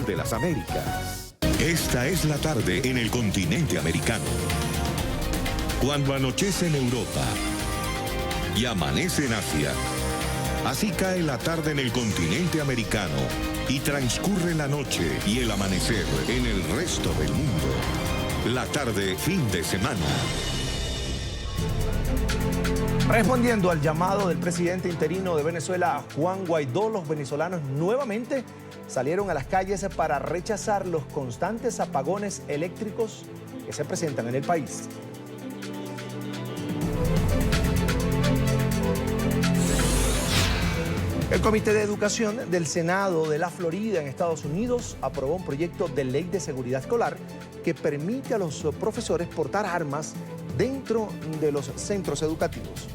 Canal de las Américas. Esta es la tarde en el continente americano. Cuando anochece en Europa y amanece en Asia, así cae la tarde en el continente americano y transcurre la noche y el amanecer en el resto del mundo. La tarde fin de semana. Respondiendo al llamado del presidente interino de Venezuela, Juan Guaidó, los venezolanos nuevamente salieron a las calles para rechazar los constantes apagones eléctricos que se presentan en el país. El Comité de Educación del Senado de la Florida en Estados Unidos aprobó un proyecto de ley de seguridad escolar que permite a los profesores portar armas dentro de los centros educativos.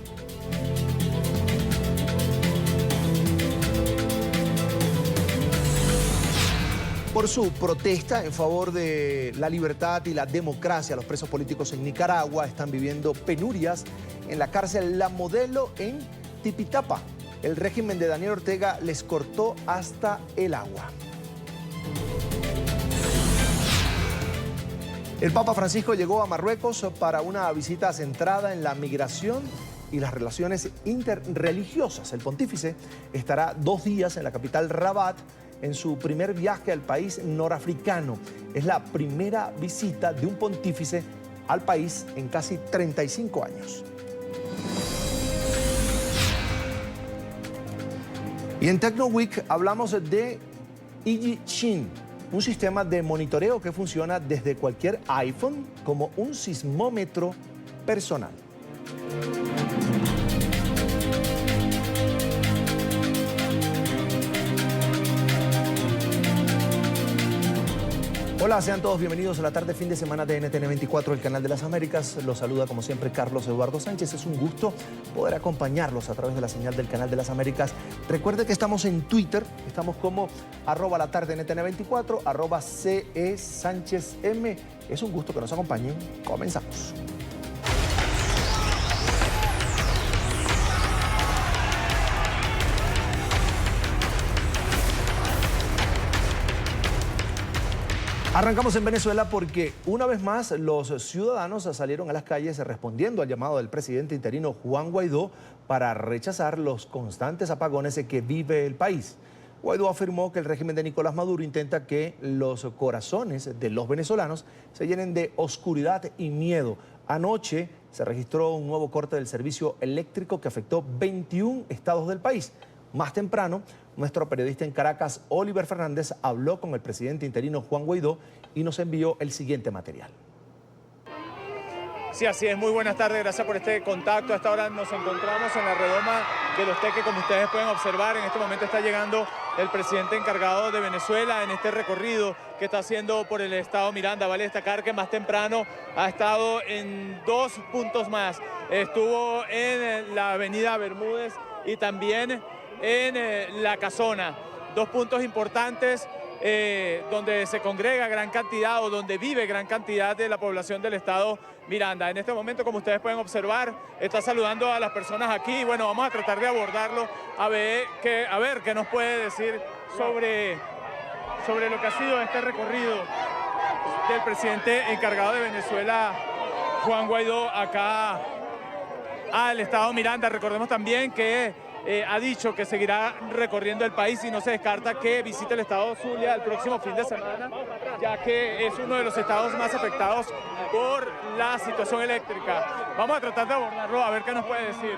Por su protesta en favor de la libertad y la democracia, los presos políticos en Nicaragua están viviendo penurias en la cárcel La Modelo en Tipitapa. El régimen de Daniel Ortega les cortó hasta el agua. El Papa Francisco llegó a Marruecos para una visita centrada en la migración y las relaciones interreligiosas. El pontífice estará 2 días en la capital Rabat en su primer viaje al país norafricano. Es la primera visita de un pontífice al país en casi 35 años. Y en Techno Week hablamos de EasyShin, un sistema de monitoreo que funciona desde cualquier iPhone como un sismómetro personal. Hola, sean todos bienvenidos a la tarde fin de semana de NTN 24, el canal de las Américas. Los saluda como siempre Carlos Eduardo Sánchez. Es un gusto poder acompañarlos a través de la señal del canal de las Américas. Recuerde que estamos en Twitter, estamos como @latardenetn24, @CESánchezM. Es un gusto que nos acompañen. Comenzamos. Arrancamos en Venezuela porque una vez más los ciudadanos salieron a las calles respondiendo al llamado del presidente interino Juan Guaidó para rechazar los constantes apagones que vive el país. Guaidó afirmó que el régimen de Nicolás Maduro intenta que los corazones de los venezolanos se llenen de oscuridad y miedo. Anoche se registró un nuevo corte del servicio eléctrico que afectó 21 estados del país. Más temprano, nuestro periodista en Caracas, Oliver Fernández, habló con el presidente interino Juan Guaidó y nos envió el siguiente material. Sí, así es. Muy buenas tardes. Gracias por este contacto. A esta hora nos encontramos en la redoma de Los Teques. Como ustedes pueden observar, en este momento está llegando el presidente encargado de Venezuela en este recorrido que está haciendo por el estado Miranda. Vale destacar que más temprano ha estado en 2 puntos más. Estuvo en la avenida Bermúdez y también en La Casona, 2 puntos importantes donde se congrega gran cantidad o donde vive gran cantidad de la población del estado Miranda. En este momento, como ustedes pueden observar, está saludando a las personas aquí. Bueno, vamos a tratar de abordarlo a ver qué nos puede decir sobre lo que ha sido este recorrido del presidente encargado de Venezuela, Juan Guaidó, acá al estado Miranda. Recordemos también que ha dicho que seguirá recorriendo el país y no se descarta que visite el estado Zulia el próximo fin de semana, ya que es uno de los estados más afectados por la situación eléctrica. Vamos a tratar de abordarlo a ver qué nos puede decir.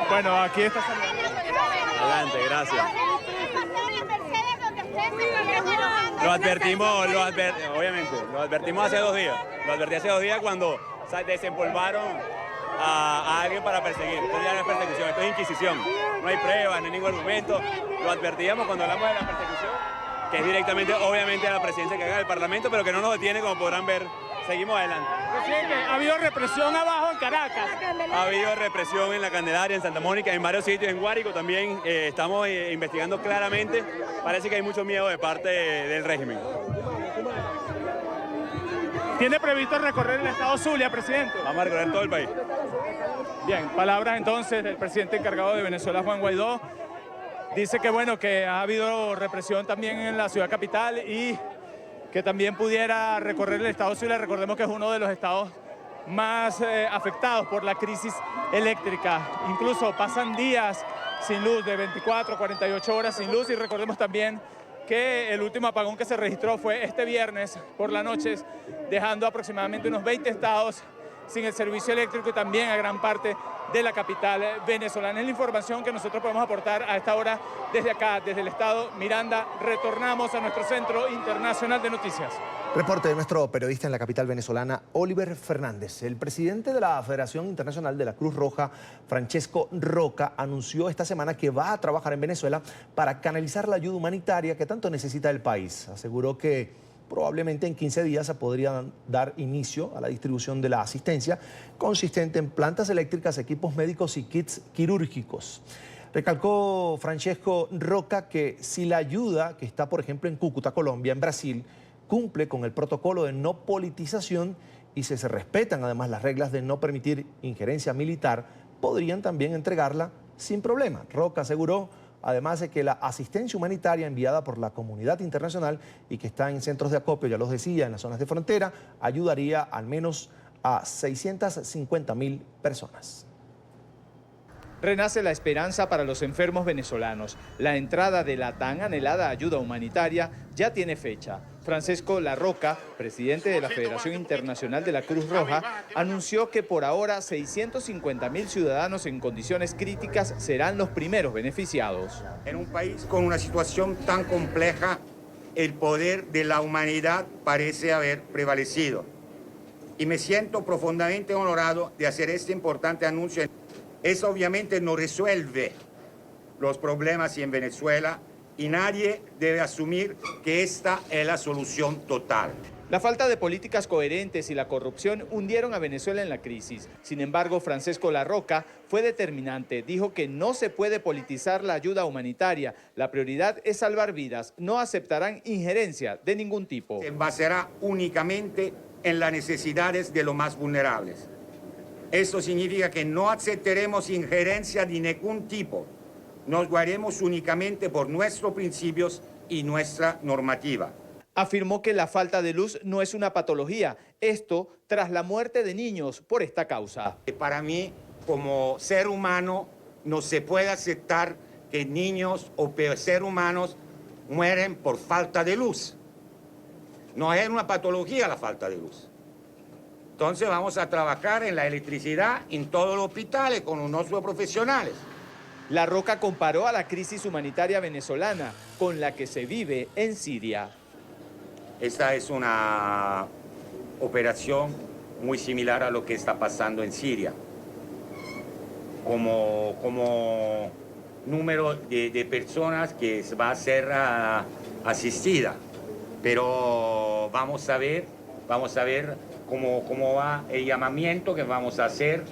Bueno, aquí está. Adelante, gracias. Lo advertimos, obviamente, lo advertimos hace 2 días. Lo advertí hace 2 días cuando desempolvaron a alguien para perseguir. Esto ya no es persecución, esto es inquisición. No hay pruebas, no hay ningún argumento. Lo advertíamos cuando hablamos de la persecución, que es directamente, obviamente, a la presidencia que haga del Parlamento, pero que no nos detiene, como podrán ver. Seguimos adelante. Presidente, ¿ha habido represión abajo en Caracas? Ha habido represión en La Candelaria, en Santa Mónica, en varios sitios, en Guárico también. Estamos investigando claramente. Parece que hay mucho miedo de parte del régimen. ¿Tiene previsto recorrer el estado Zulia, presidente? Vamos a recorrer todo el país. Bien, palabras entonces del presidente encargado de Venezuela, Juan Guaidó. dice que bueno, que ha habido represión también en la ciudad capital y que también pudiera recorrer el estado Zulia. Recordemos que es uno de los estados más afectados por la crisis eléctrica. Incluso pasan días sin luz, de 24 a 48 horas sin luz, y recordemos también que el último apagón que se registró fue este viernes por la noche, dejando aproximadamente unos 20 estados sin el servicio eléctrico y también a gran parte de la capital venezolana. Es la información que nosotros podemos aportar a esta hora desde acá, desde el estado Miranda. Retornamos a nuestro Centro Internacional de Noticias. Reporte de nuestro periodista en la capital venezolana, Oliver Fernández. El presidente de la Federación Internacional de la Cruz Roja, Francesco Roca, anunció esta semana que va a trabajar en Venezuela para canalizar la ayuda humanitaria que tanto necesita el país. Aseguró que probablemente en 15 días se podría dar inicio a la distribución de la asistencia, consistente en plantas eléctricas, equipos médicos y kits quirúrgicos. Recalcó Francesco Roca que si la ayuda que está, por ejemplo, en Cúcuta, Colombia, en Brasil, cumple con el protocolo de no politización y se respetan además las reglas de no permitir injerencia militar, podrían también entregarla sin problema. Roca aseguró además de que la asistencia humanitaria enviada por la comunidad internacional y que está en centros de acopio, ya los decía, en las zonas de frontera, ayudaría al menos a 650.000 personas. Renace la esperanza para los enfermos venezolanos. La entrada de la tan anhelada ayuda humanitaria ya tiene fecha. Francesco Larroca, presidente de la Federación Internacional de la Cruz Roja, anunció que por ahora 650.000 ciudadanos en condiciones críticas serán los primeros beneficiados. En un país con una situación tan compleja, el poder de la humanidad parece haber prevalecido. Y me siento profundamente honorado de hacer este importante anuncio. Eso obviamente no resuelve los problemas en Venezuela y nadie debe asumir que esta es la solución total. La falta de políticas coherentes y la corrupción hundieron a Venezuela en la crisis. Sin embargo, Francesco Larroca fue determinante. Dijo que no se puede politizar la ayuda humanitaria. La prioridad es salvar vidas. No aceptarán injerencia de ningún tipo. Se basará únicamente en las necesidades de los más vulnerables. Esto significa que no aceptaremos injerencia de ningún tipo. Nos guiaremos únicamente por nuestros principios y nuestra normativa. Afirmó que la falta de luz no es una patología. Esto tras la muerte de niños por esta causa. Para mí, como ser humano, no se puede aceptar que niños o seres humanos mueren por falta de luz. No es una patología la falta de luz. Entonces vamos a trabajar en la electricidad en todos los hospitales con nuestros profesionales. Larroca comparó a la crisis humanitaria venezolana con la que se vive en Siria. Esta es una operación muy similar a lo que está pasando en Siria. Como número de personas que va a ser asistida. Pero vamos a ver cómo va el llamamiento que vamos a hacer,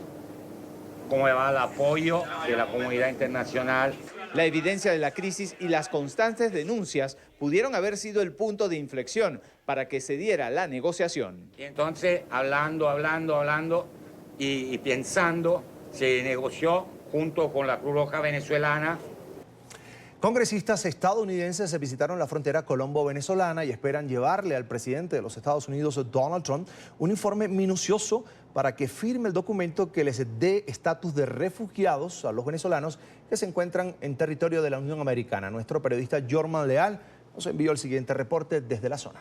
cómo va el apoyo de la comunidad internacional. La evidencia de la crisis y las constantes denuncias pudieron haber sido el punto de inflexión para que se diera la negociación. Y entonces, hablando y pensando, se negoció junto con la Cruz Roja venezolana. Congresistas estadounidenses visitaron la frontera colombo-venezolana y esperan llevarle al presidente de los Estados Unidos, Donald Trump, un informe minucioso para que firme el documento que les dé estatus de refugiados a los venezolanos que se encuentran en territorio de la Unión Americana. Nuestro periodista Jorman Leal nos envió el siguiente reporte desde la zona.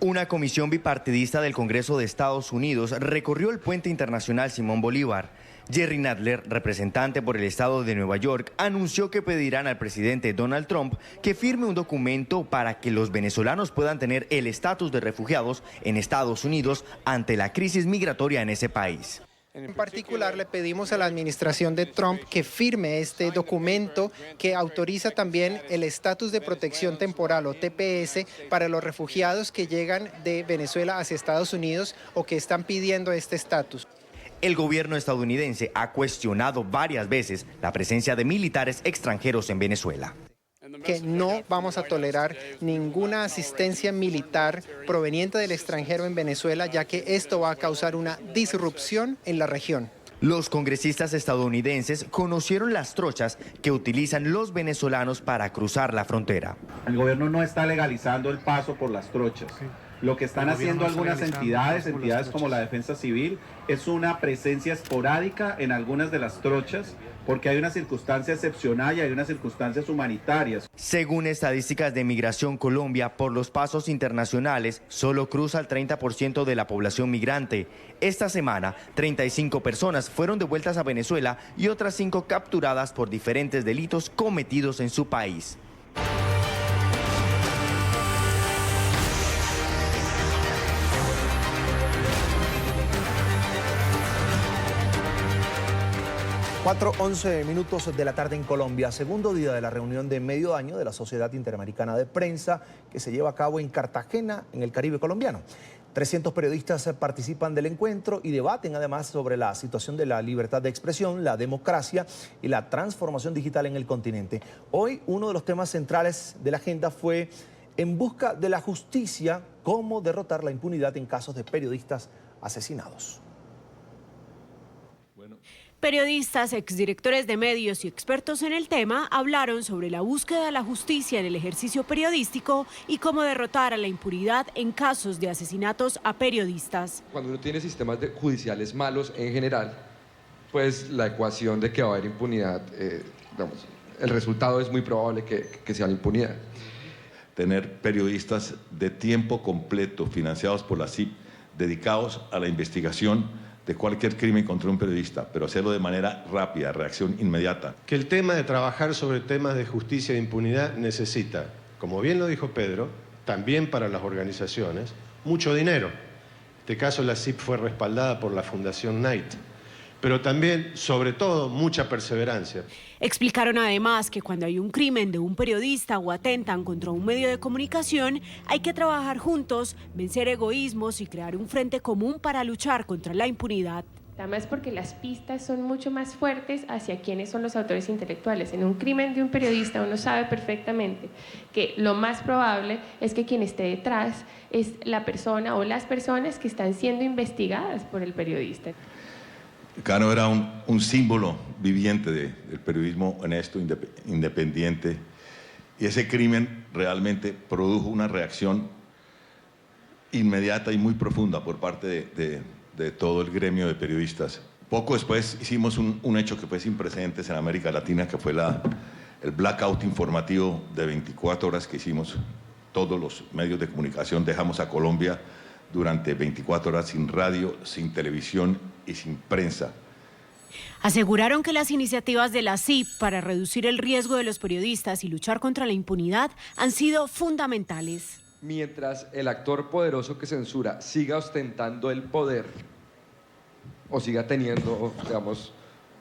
Una comisión bipartidista del Congreso de Estados Unidos recorrió el puente internacional Simón Bolívar. Jerry Nadler, representante por el estado de Nueva York, anunció que pedirán al presidente Donald Trump que firme un documento para que los venezolanos puedan tener el estatus de refugiados en Estados Unidos ante la crisis migratoria en ese país. En particular, le pedimos a la administración de Trump que firme este documento que autoriza también el estatus de protección temporal o TPS para los refugiados que llegan de Venezuela hacia Estados Unidos o que están pidiendo este estatus. El gobierno estadounidense ha cuestionado varias veces la presencia de militares extranjeros en Venezuela. Que no vamos a tolerar ninguna asistencia militar proveniente del extranjero en Venezuela, ya que esto va a causar una disrupción en la región. Los congresistas estadounidenses conocieron las trochas que utilizan los venezolanos para cruzar la frontera. El gobierno no está legalizando el paso por las trochas. Lo que están haciendo algunas entidades como la Defensa Civil, es una presencia esporádica en algunas de las trochas, porque hay una circunstancia excepcional y hay unas circunstancias humanitarias. Según estadísticas de Migración Colombia, por los pasos internacionales solo cruza el 30% de la población migrante. Esta semana, 35 personas fueron devueltas a Venezuela y otras 5 capturadas por diferentes delitos cometidos en su país. Cuatro 11 minutos de la tarde en Colombia, segundo día de la reunión de medio año de la Sociedad Interamericana de Prensa que se lleva a cabo en Cartagena, en el Caribe colombiano. 300 periodistas participan del encuentro y debaten además sobre la situación de la libertad de expresión, la democracia y la transformación digital en el continente. Hoy uno de los temas centrales de la agenda fue en busca de la justicia, cómo derrotar la impunidad en casos de periodistas asesinados. Periodistas, exdirectores de medios y expertos en el tema hablaron sobre la búsqueda de la justicia en el ejercicio periodístico y cómo derrotar a la impunidad en casos de asesinatos a periodistas. Cuando uno tiene sistemas judiciales malos en general, pues la ecuación de que va a haber impunidad, el resultado es muy probable que sea la impunidad. Tener periodistas de tiempo completo financiados por la CIP dedicados a la investigación de cualquier crimen contra un periodista, pero hacerlo de manera rápida, reacción inmediata. Que el tema de trabajar sobre temas de justicia e impunidad necesita, como bien lo dijo Pedro, también para las organizaciones, mucho dinero. En este caso la CIP fue respaldada por la Fundación Knight, pero también, sobre todo, mucha perseverancia. Explicaron además que cuando hay un crimen de un periodista o atentan contra un medio de comunicación, hay que trabajar juntos, vencer egoísmos y crear un frente común para luchar contra la impunidad. Además porque las pistas son mucho más fuertes hacia quiénes son los autores intelectuales. En un crimen de un periodista uno sabe perfectamente que lo más probable es que quien esté detrás es la persona o las personas que están siendo investigadas por el periodista. Cano era un símbolo viviente del periodismo honesto, independiente, y ese crimen realmente produjo una reacción inmediata y muy profunda por parte de todo el gremio de periodistas. Poco después hicimos un hecho que fue sin precedentes en América Latina, que fue el blackout informativo de 24 horas que hicimos. Todos los medios de comunicación dejamos a Colombia durante 24 horas sin radio, sin televisión y sin prensa. Aseguraron que las iniciativas de la CIP para reducir el riesgo de los periodistas y luchar contra la impunidad han sido fundamentales. Mientras el actor poderoso que censura siga ostentando el poder o siga teniendo, digamos,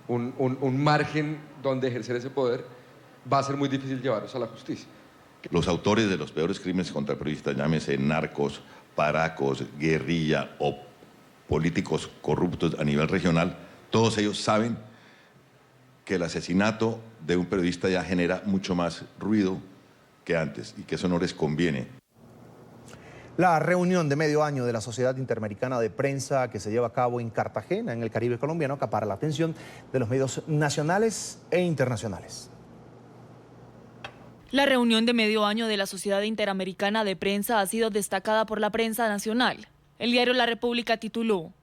un margen donde ejercer ese poder, va a ser muy difícil llevarlos a la justicia. Los autores de los peores crímenes contra periodistas, llámese narcos, paracos, guerrilla o políticos corruptos a nivel regional, todos ellos saben que el asesinato de un periodista ya genera mucho más ruido que antes y que eso no les conviene. La reunión de medio año de la Sociedad Interamericana de Prensa que se lleva a cabo en Cartagena, en el Caribe colombiano, acapara la atención de los medios nacionales e internacionales. La reunión de medio año de la Sociedad Interamericana de Prensa ha sido destacada por la prensa nacional. El diario La República tituló: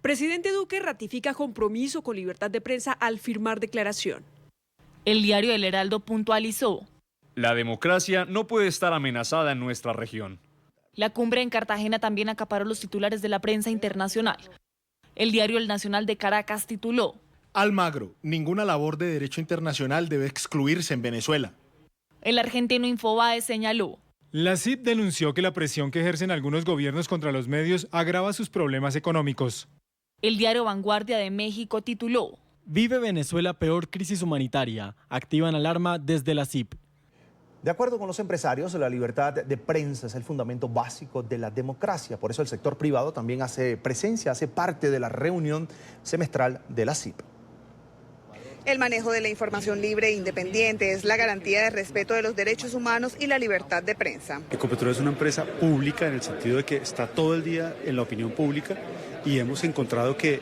Presidente Duque ratifica compromiso con libertad de prensa al firmar declaración. El diario El Heraldo puntualizó: La democracia no puede estar amenazada en nuestra región. La cumbre en Cartagena también acaparó los titulares de la prensa internacional. El diario El Nacional de Caracas tituló: Almagro, ninguna labor de derecho internacional debe excluirse en Venezuela. El argentino Infobae señaló: La CIP denunció que la presión que ejercen algunos gobiernos contra los medios agrava sus problemas económicos. El diario Vanguardia de México tituló: Vive Venezuela peor crisis humanitaria. Activan alarma desde la CIP. De acuerdo con los empresarios, la libertad de prensa es el fundamento básico de la democracia. Por eso el sector privado también hace presencia, hace parte de la reunión semestral de la CIP. El manejo de la información libre e independiente es la garantía de respeto de los derechos humanos y la libertad de prensa. Ecopetrol es una empresa pública en el sentido de que está todo el día en la opinión pública y hemos encontrado que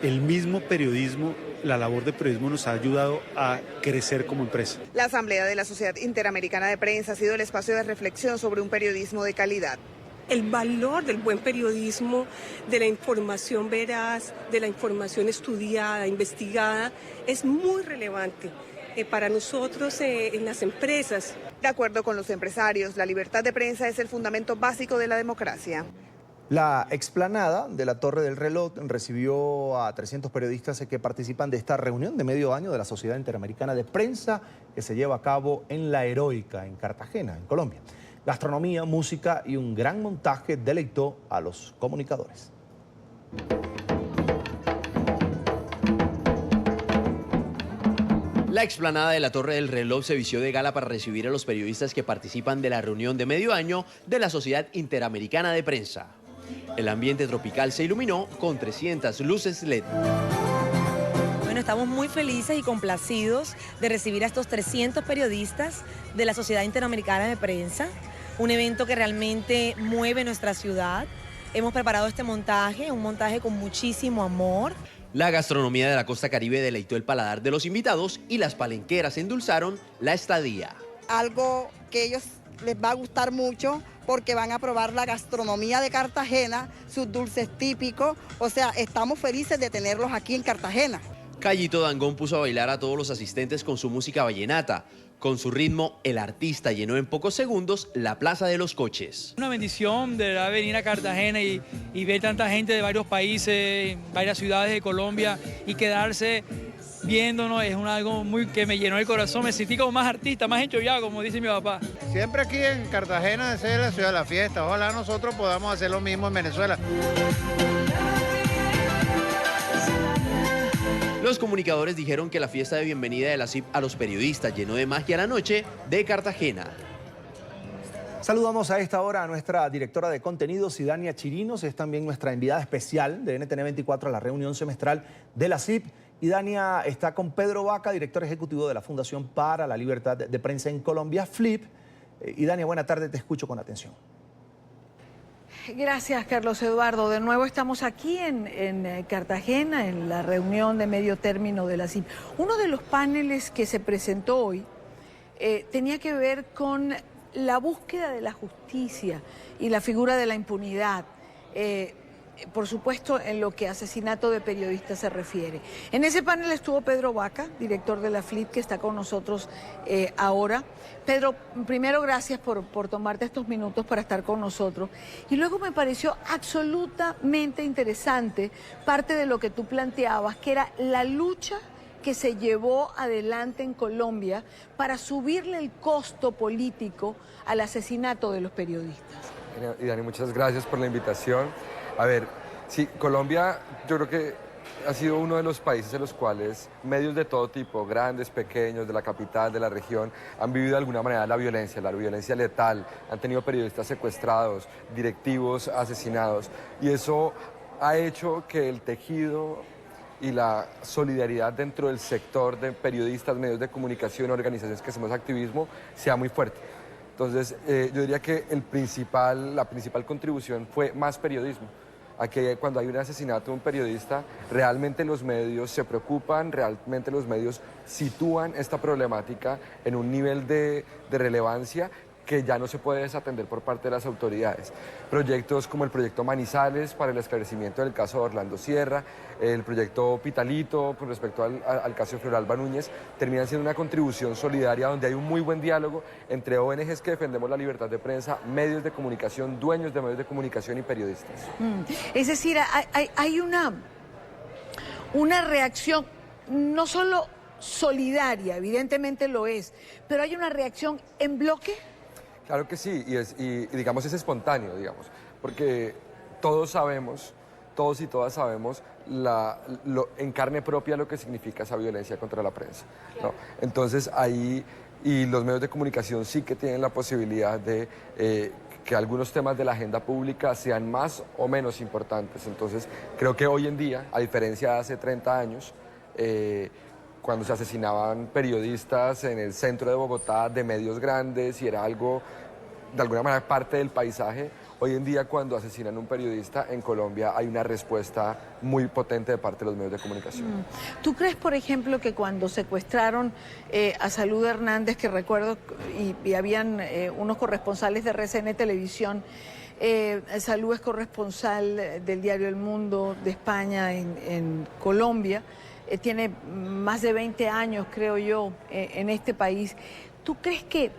el mismo periodismo, la labor de periodismo nos ha ayudado a crecer como empresa. La Asamblea de la Sociedad Interamericana de Prensa ha sido el espacio de reflexión sobre un periodismo de calidad. El valor del buen periodismo, de la información veraz, de la información estudiada, investigada, es muy relevante para nosotros en las empresas. De acuerdo con los empresarios, la libertad de prensa es el fundamento básico de la democracia. La explanada de la Torre del Reloj recibió a 300 periodistas que participan de esta reunión de medio año de la Sociedad Interamericana de Prensa que se lleva a cabo en La Heroica, en Cartagena, en Colombia. Gastronomía, música y un gran montaje deleitó a los comunicadores. La explanada de la Torre del Reloj se vistió de gala para recibir a los periodistas que participan de la reunión de medio año de la Sociedad Interamericana de Prensa. El ambiente tropical se iluminó con 300 luces LED. Bueno, estamos muy felices y complacidos de recibir a estos 300 periodistas de la Sociedad Interamericana de Prensa, un evento que realmente mueve nuestra ciudad. Hemos preparado este montaje, un montaje con muchísimo amor. La gastronomía de la costa caribe deleitó el paladar de los invitados y las palenqueras endulzaron la estadía. Algo que a ellos les va a gustar mucho porque van a probar la gastronomía de Cartagena, sus dulces típicos, o sea, estamos felices de tenerlos aquí en Cartagena. Cayito Dangón puso a bailar a todos los asistentes con su música vallenata. Con su ritmo, el artista llenó en pocos segundos la Plaza de los Coches. Una bendición de verdad venir a Cartagena y ver tanta gente de varios países, varias ciudades de Colombia y quedarse viéndonos es algo que me llenó el corazón. Me sentí como más artista, más enchollado, como dice mi papá. Siempre aquí en Cartagena es la ciudad de la fiesta. Ojalá nosotros podamos hacer lo mismo en Venezuela. Los comunicadores dijeron que la fiesta de bienvenida de la CIP a los periodistas llenó de magia la noche de Cartagena. Saludamos a esta hora a nuestra directora de contenidos, Idania Chirinos, es también nuestra enviada especial de NTN 24 a la reunión semestral de la CIP. Idania está con Pedro Vaca, director ejecutivo de la Fundación para la Libertad de Prensa en Colombia, FLIP. Idania, buena tarde, te escucho con atención. Gracias, Carlos Eduardo. De nuevo estamos aquí en Cartagena, en la reunión de medio término de la CIP. Uno de los paneles que se presentó hoy tenía que ver con la búsqueda de la justicia y la figura de la impunidad. Por supuesto, en lo que asesinato de periodistas se refiere. En ese panel estuvo Pedro Vaca, director de la FLIP, que está con nosotros ahora. Pedro, primero gracias por tomarte estos minutos para estar con nosotros. Y luego me pareció absolutamente interesante parte de lo que tú planteabas, que era la lucha que se llevó adelante en Colombia para subirle el costo político al asesinato de los periodistas. Y Dani, muchas gracias por la invitación. A ver, sí, Colombia yo creo que ha sido uno de los países en los cuales medios de todo tipo, grandes, pequeños, de la capital, de la región, han vivido de alguna manera la violencia letal, han tenido periodistas secuestrados, directivos asesinados, y eso ha hecho que el tejido y la solidaridad dentro del sector de periodistas, medios de comunicación, organizaciones que hacemos activismo, sea muy fuerte. Entonces, yo diría que la principal contribución fue más periodismo. Aquí cuando hay un asesinato de un periodista, realmente los medios se preocupan, realmente los medios sitúan esta problemática en un nivel de relevancia que ya no se puede desatender por parte de las autoridades. Proyectos como el proyecto Manizales para el esclarecimiento del caso de Orlando Sierra, el proyecto Pitalito con respecto al caso de Floralba Núñez, terminan siendo una contribución solidaria donde hay un muy buen diálogo entre ONGs que defendemos la libertad de prensa, medios de comunicación, dueños de medios de comunicación y periodistas. Es decir, hay una reacción no solo solidaria, evidentemente lo es, pero hay una reacción en bloque. Claro que sí, y digamos es espontáneo, digamos, porque todos y todas sabemos en carne propia lo que significa esa violencia contra la prensa, ¿no? Entonces ahí, y los medios de comunicación sí que tienen la posibilidad de que algunos temas de la agenda pública sean más o menos importantes. Entonces creo que hoy en día, a diferencia de hace 30 años, cuando se asesinaban periodistas en el centro de Bogotá de medios grandes y era algo, de alguna manera, parte del paisaje, Hoy en día, cuando asesinan a un periodista en Colombia, hay una respuesta muy potente de parte de los medios de comunicación. ¿Tú crees, por ejemplo, que cuando secuestraron a Salud Hernández, que recuerdo, y habían unos corresponsales de RCN Televisión, Salud es corresponsal del diario El Mundo de España en Colombia, tiene más de 20 años, creo yo, en este país. ¿Tú crees que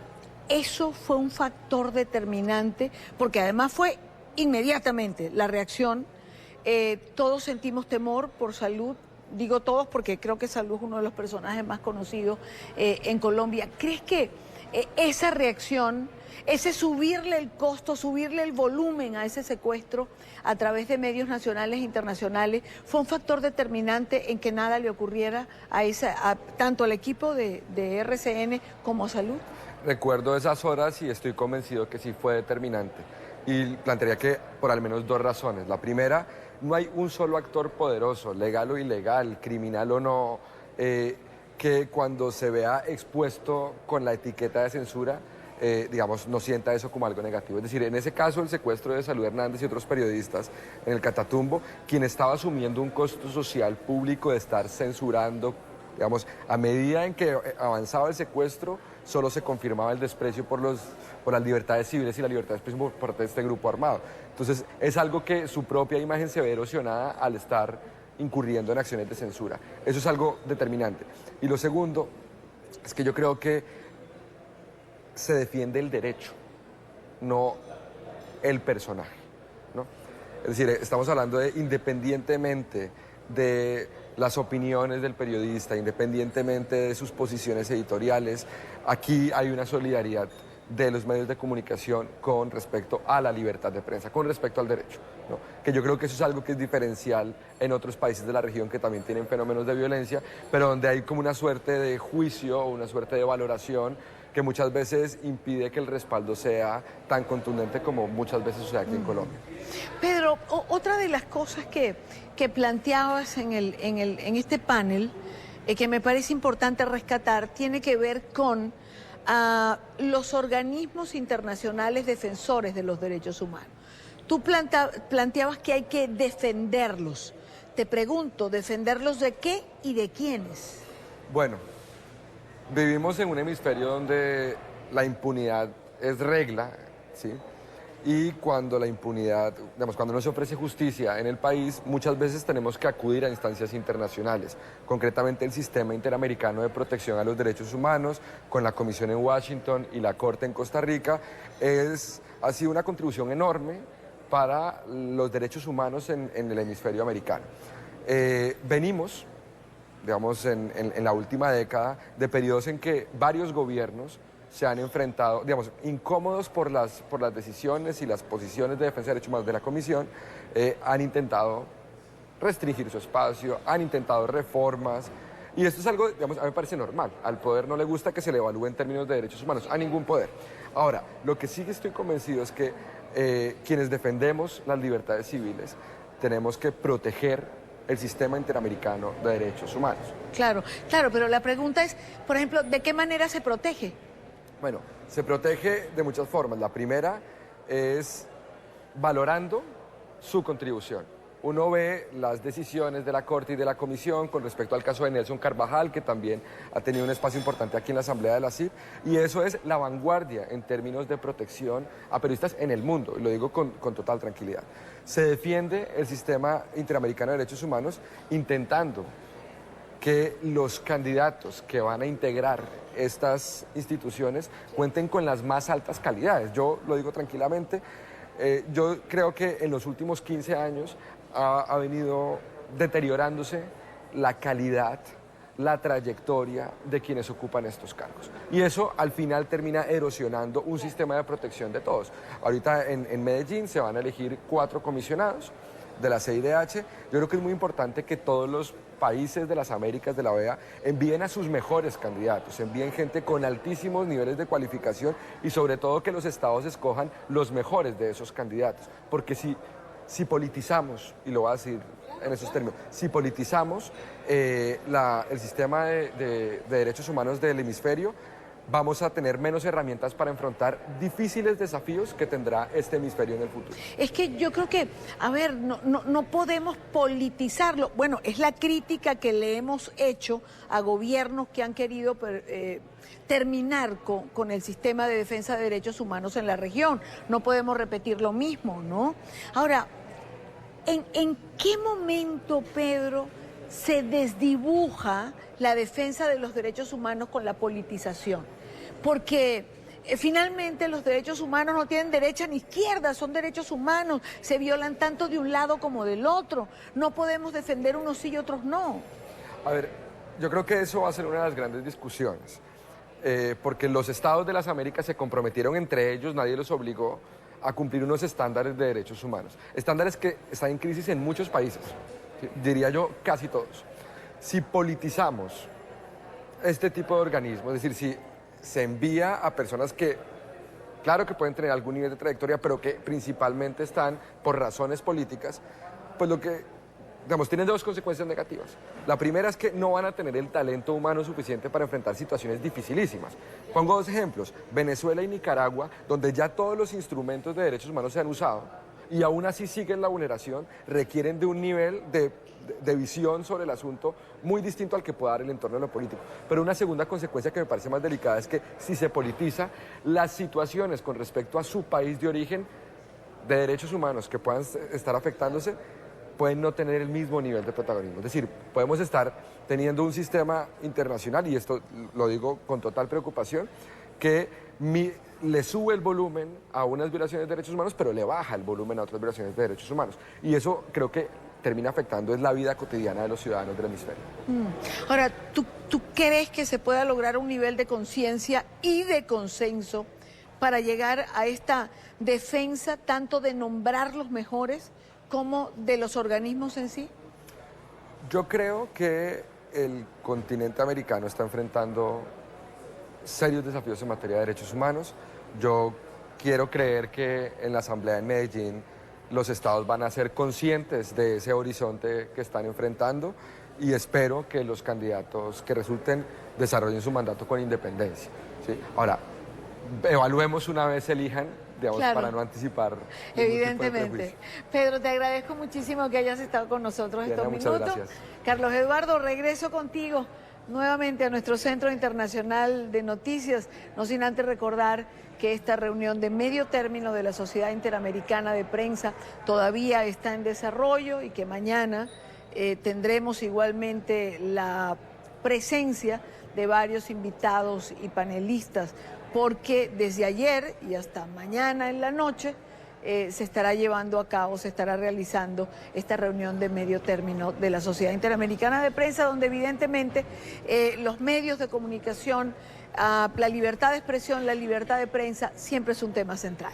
eso fue un factor determinante? Porque además fue inmediatamente la reacción. Todos sentimos temor por Salud, digo todos porque creo que Salud es uno de los personajes más conocidos en Colombia. ¿Crees que esa reacción, ese subirle el costo, subirle el volumen a ese secuestro a través de medios nacionales e internacionales fue un factor determinante en que nada le ocurriera tanto al equipo de RCN como a Salud? Recuerdo esas horas y estoy convencido que sí fue determinante. Y plantearía que por al menos 2 razones. La primera, no hay un solo actor poderoso, legal o ilegal, criminal o no, que cuando se vea expuesto con la etiqueta de censura, digamos, no sienta eso como algo negativo. Es decir, en ese caso, el secuestro de Salud Hernández y otros periodistas en el Catatumbo, quien estaba asumiendo un costo social público de estar censurando, digamos, a medida en que avanzaba el secuestro, solo se confirmaba el desprecio por las libertades civiles y la libertad de expresión por parte de este grupo armado. Entonces, es algo que su propia imagen se ve erosionada al estar incurriendo en acciones de censura. Eso es algo determinante. Y lo segundo es que yo creo que se defiende el derecho, no el personaje, ¿no? Es decir, estamos hablando de, independientemente de las opiniones del periodista, independientemente de sus posiciones editoriales, aquí hay una solidaridad de los medios de comunicación con respecto a la libertad de prensa, con respecto al derecho, ¿no? Que yo creo que eso es algo que es diferencial en otros países de la región que también tienen fenómenos de violencia, pero donde hay como una suerte de juicio o una suerte de valoración que muchas veces impide que el respaldo sea tan contundente como muchas veces sucede aquí en Colombia. Pedro, otra de las cosas que planteabas en este panel, que me parece importante rescatar, tiene que ver con los organismos internacionales defensores de los derechos humanos. Tú planteabas que hay que defenderlos. Te pregunto, ¿defenderlos de qué y de quiénes? Bueno, vivimos en un hemisferio donde la impunidad es regla, ¿sí? Y cuando la impunidad, digamos, cuando no se ofrece justicia en el país, muchas veces tenemos que acudir a instancias internacionales, concretamente el Sistema Interamericano de Protección a los Derechos Humanos, con la Comisión en Washington y la Corte en Costa Rica, ha sido una contribución enorme para los derechos humanos en el hemisferio americano. Venimos, digamos, en la última década, de periodos en que varios gobiernos se han enfrentado, digamos, incómodos por las decisiones y las posiciones de defensa de derechos humanos de la Comisión, han intentado restringir su espacio, han intentado reformas, y esto es algo, digamos, a mí me parece normal. Al poder no le gusta que se le evalúe en términos de derechos humanos, a ningún poder. Ahora, lo que sí estoy convencido es que quienes defendemos las libertades civiles tenemos que proteger el sistema interamericano de derechos humanos. Claro, pero la pregunta es, por ejemplo, ¿de qué manera se protege? Bueno, se protege de muchas formas. La primera es valorando su contribución. Uno ve las decisiones de la Corte y de la Comisión con respecto al caso de Nelson Carvajal, que también ha tenido un espacio importante aquí en la Asamblea de la CIP, y eso es la vanguardia en términos de protección a periodistas en el mundo, y lo digo con total tranquilidad. Se defiende el sistema interamericano de derechos humanos intentando que los candidatos que van a integrar estas instituciones cuenten con las más altas calidades. Yo lo digo tranquilamente, yo creo que en los últimos 15 años ha venido deteriorándose la calidad, la trayectoria de quienes ocupan estos cargos. Y eso al final termina erosionando un sistema de protección de todos. Ahorita en Medellín se van a elegir 4 comisionados de la CIDH. Yo creo que es muy importante que todos los países de las Américas, de la OEA, envíen a sus mejores candidatos, envíen gente con altísimos niveles de cualificación y sobre todo que los estados escojan los mejores de esos candidatos. Porque si politizamos, y lo voy a decir en esos términos, si politizamos el sistema de derechos humanos del hemisferio, vamos a tener menos herramientas para enfrentar difíciles desafíos que tendrá este hemisferio en el futuro. Es que yo creo que, a ver, no podemos politizarlo. Bueno, es la crítica que le hemos hecho a gobiernos que han querido terminar con el sistema de defensa de derechos humanos en la región. No podemos repetir lo mismo, ¿no? Ahora, ¿en qué momento, Pedro, se desdibuja la defensa de los derechos humanos con la politización? Porque finalmente los derechos humanos no tienen derecha ni izquierda, son derechos humanos, se violan tanto de un lado como del otro. No podemos defender unos sí y otros no. A ver, yo creo que eso va a ser una de las grandes discusiones, porque los estados de las Américas se comprometieron entre ellos, nadie los obligó a cumplir unos estándares de derechos humanos. Estándares que están en crisis en muchos países, ¿sí? Diría yo casi todos. Si politizamos este tipo de organismos, es decir, si se envía a personas que, claro que pueden tener algún nivel de trayectoria, pero que principalmente están por razones políticas, pues lo que, digamos, tienen dos consecuencias negativas. La primera es que no van a tener el talento humano suficiente para enfrentar situaciones dificilísimas. Pongo dos ejemplos, Venezuela y Nicaragua, donde ya todos los instrumentos de derechos humanos se han usado y aún así siguen la vulneración, requieren de un nivel de visión sobre el asunto muy distinto al que pueda dar el entorno de lo político. Pero una segunda consecuencia que me parece más delicada es que si se politiza, las situaciones con respecto a su país de origen de derechos humanos que puedan estar afectándose pueden no tener el mismo nivel de protagonismo. Es decir, podemos estar teniendo un sistema internacional, y esto lo digo con total preocupación, que le sube el volumen a unas violaciones de derechos humanos, pero le baja el volumen a otras violaciones de derechos humanos. Y eso creo que termina afectando es la vida cotidiana de los ciudadanos del hemisferio. Ahora, ¿tú crees que se pueda lograr un nivel de conciencia y de consenso para llegar a esta defensa tanto de nombrar los mejores como de los organismos en sí? Yo creo que el continente americano está enfrentando serios desafíos en materia de derechos humanos. Yo quiero creer que en la Asamblea de Medellín los estados van a ser conscientes de ese horizonte que están enfrentando y espero que los candidatos que resulten desarrollen su mandato con independencia, ¿sí? Ahora, evaluemos una vez elijan, digamos, claro, para no anticipar. Evidentemente. Pedro, te agradezco muchísimo que hayas estado con nosotros estos minutos. Gracias. Carlos Eduardo, regreso contigo nuevamente a nuestro Centro Internacional de Noticias, no sin antes recordar que esta reunión de medio término de la Sociedad Interamericana de Prensa todavía está en desarrollo y que mañana tendremos igualmente la presencia de varios invitados y panelistas, porque desde ayer y hasta mañana en la noche se estará llevando a cabo, se estará realizando esta reunión de medio término de la Sociedad Interamericana de Prensa, donde evidentemente los medios de comunicación, la libertad de expresión, la libertad de prensa siempre es un tema central.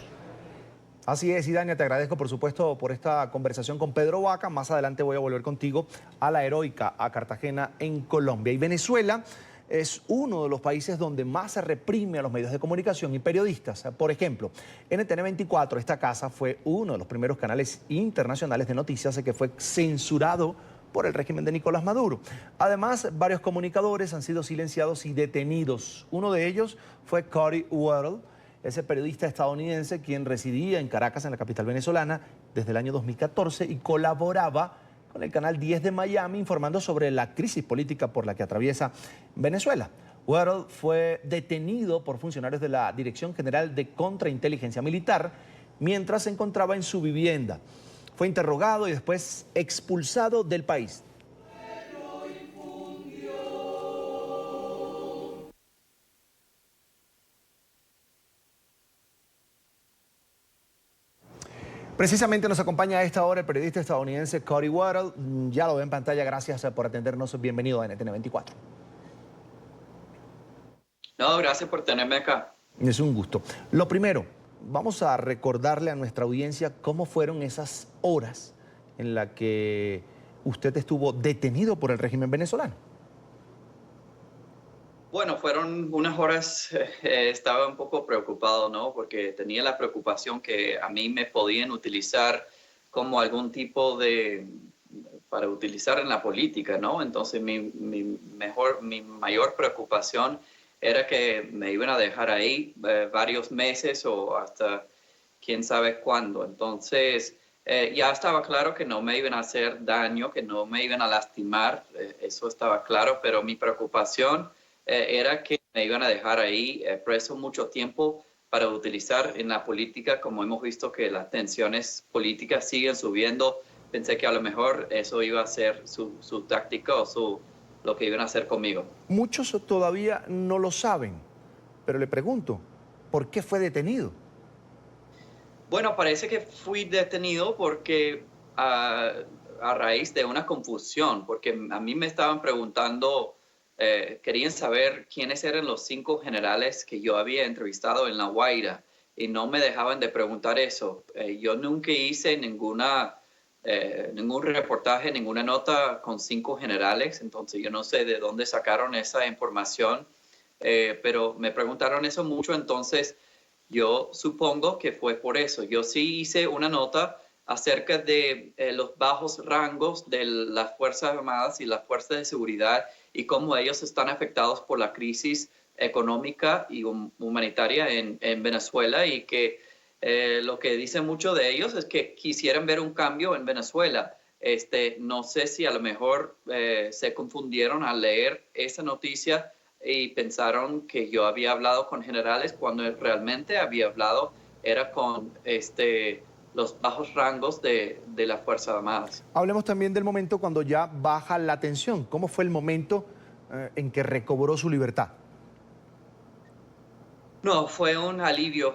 Así es, Idania, te agradezco por supuesto por esta conversación con Pedro Vaca. Más adelante voy a volver contigo a La Heroica, a Cartagena, en Colombia. Y Venezuela es uno de los países donde más se reprime a los medios de comunicación y periodistas. Por ejemplo, NTN 24, esta casa, fue uno de los primeros canales internacionales de noticias que fue censurado por el régimen de Nicolás Maduro. Además, varios comunicadores han sido silenciados y detenidos. Uno de ellos fue Cory Worrell, ese periodista estadounidense quien residía en Caracas, en la capital venezolana, desde el año 2014 y colaboraba con el canal 10 de Miami informando sobre la crisis política por la que atraviesa Venezuela. Worrell fue detenido por funcionarios de la Dirección General de Contrainteligencia Militar mientras se encontraba en su vivienda. Fue interrogado y después expulsado del país. Precisamente nos acompaña a esta hora el periodista estadounidense Cory Worrell. Ya lo ve en pantalla, gracias por atendernos. Bienvenido a NTN 24. No, gracias por tenerme acá. Es un gusto. Lo primero, vamos a recordarle a nuestra audiencia cómo fueron esas horas en las que usted estuvo detenido por el régimen venezolano. Bueno, fueron unas horas, estaba un poco preocupado, ¿no? Porque tenía la preocupación que a mí me podían utilizar como algún tipo para utilizar en la política, ¿no? Entonces mi mayor preocupación era que me iban a dejar ahí varios meses o hasta quién sabe cuándo. Entonces, ya estaba claro que no me iban a hacer daño, que no me iban a lastimar, eso estaba claro, pero mi preocupación era que me iban a dejar ahí preso mucho tiempo para utilizar en la política, como hemos visto que las tensiones políticas siguen subiendo. Pensé que a lo mejor eso iba a ser su táctica o lo que iban a hacer conmigo. Muchos todavía no lo saben, pero le pregunto, ¿por qué fue detenido? Bueno, parece que fui detenido porque a raíz de una confusión, porque a mí me estaban preguntando, querían saber quiénes eran los 5 generales que yo había entrevistado en La Guaira y no me dejaban de preguntar eso. Yo nunca hice ningún reportaje, ninguna nota con 5 generales, entonces yo no sé de dónde sacaron esa información, pero me preguntaron eso mucho, entonces yo supongo que fue por eso. Yo sí hice una nota acerca de los bajos rangos de las Fuerzas Armadas y las Fuerzas de Seguridad y cómo ellos están afectados por la crisis económica y humanitaria en Venezuela y que lo que dicen muchos de ellos es que quisieran ver un cambio en Venezuela. No sé si a lo mejor se confundieron al leer esa noticia y pensaron que yo había hablado con generales cuando realmente había hablado era con los bajos rangos de las Fuerzas Armadas. Hablemos también del momento cuando ya baja la tensión. ¿Cómo fue el momento en que recobró su libertad? No, fue un alivio.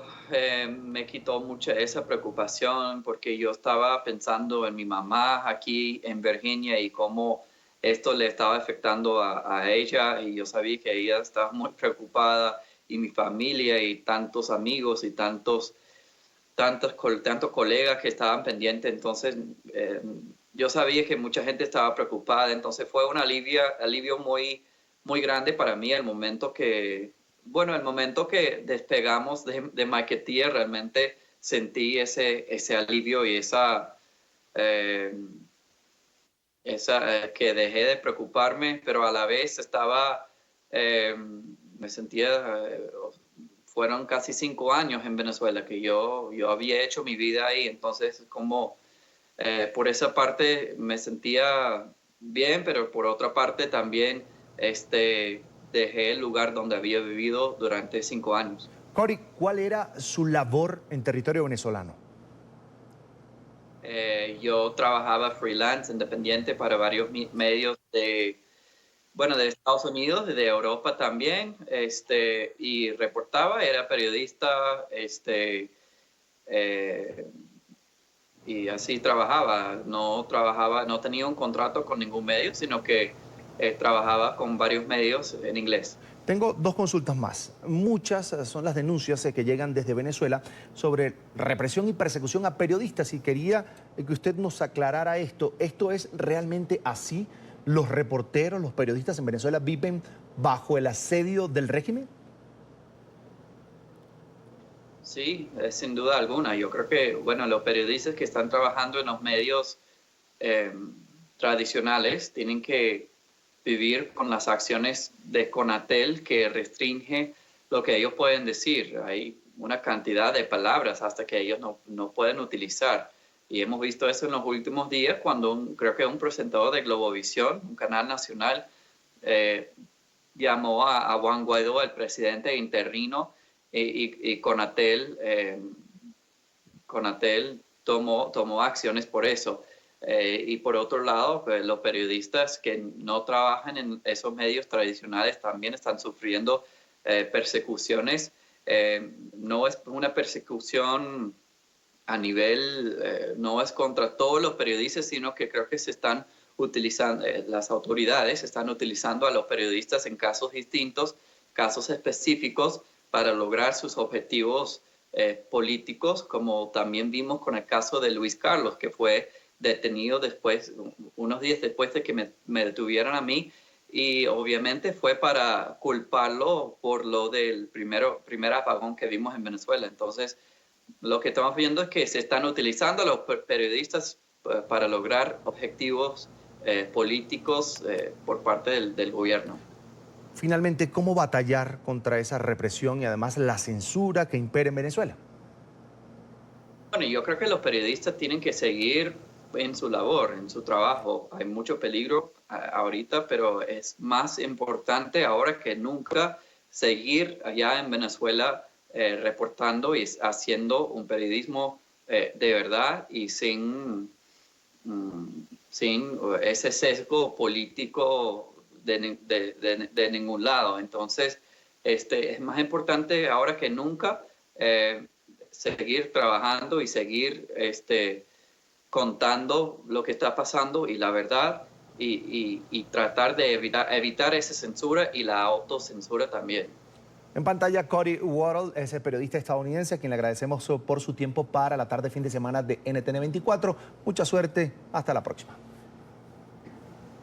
Me quitó mucha esa preocupación porque yo estaba pensando en mi mamá aquí en Virginia y cómo esto le estaba afectando a ella y yo sabía que ella estaba muy preocupada y mi familia y tantos amigos y tantos colegas que estaban pendientes. Entonces yo sabía que mucha gente estaba preocupada. Entonces fue un alivio muy, muy grande para mí el momento que despegamos de Maiquetía. Realmente sentí ese alivio y que dejé de preocuparme, pero a la vez me sentía, fueron casi 5 años en Venezuela que yo había hecho mi vida ahí, entonces como por esa parte me sentía bien, pero por otra parte también dejé el lugar donde había vivido durante 5 años. Cory, ¿cuál era su labor en territorio venezolano? Yo trabajaba freelance, independiente para varios medios de Estados Unidos, de Europa también, y reportaba, era periodista, y así trabajaba. No tenía un contrato con ningún medio, sino que trabajaba con varios medios en inglés. Tengo 2 consultas más. Muchas son las denuncias que llegan desde Venezuela sobre represión y persecución a periodistas y quería que usted nos aclarara esto. ¿Esto es realmente así? ¿Los reporteros, los periodistas en Venezuela viven bajo el asedio del régimen? Sí, sin duda alguna. Yo creo que, los periodistas que están trabajando en los medios tradicionales tienen que vivir con las acciones de CONATEL que restringe lo que ellos pueden decir. Hay una cantidad de palabras hasta que ellos no pueden utilizar. Y hemos visto eso en los últimos días cuando creo que un presentador de Globovisión, un canal nacional, llamó a Juan Guaidó, el presidente interino, y CONATEL tomó acciones por eso. Y por otro lado, pues, los periodistas que no trabajan en esos medios tradicionales también están sufriendo persecuciones. No es una persecución a nivel, no es contra todos los periodistas, sino que creo que se están utilizando, las autoridades están utilizando a los periodistas en casos distintos, casos específicos, para lograr sus objetivos políticos, como también vimos con el caso de Luis Carlos, que fue detenido unos días después de que me detuvieran a mí, y obviamente fue para culparlo por lo del primer apagón que vimos en Venezuela. Entonces, lo que estamos viendo es que se están utilizando a los periodistas para lograr objetivos políticos por parte del gobierno. Finalmente, ¿cómo batallar contra esa represión y además la censura que impera en Venezuela? Bueno, yo creo que los periodistas tienen que seguir en su labor, en su trabajo. Hay mucho peligro ahorita, pero es más importante ahora que nunca seguir allá en Venezuela reportando y haciendo un periodismo de verdad y sin ese sesgo político de ningún lado. Entonces, es más importante ahora que nunca seguir trabajando y seguir contando lo que está pasando y la verdad y tratar de evitar esa censura y la autocensura también. En pantalla, Cody Waddell es el periodista estadounidense a quien le agradecemos por su tiempo para la tarde fin de semana de NTN 24. Mucha suerte, hasta la próxima.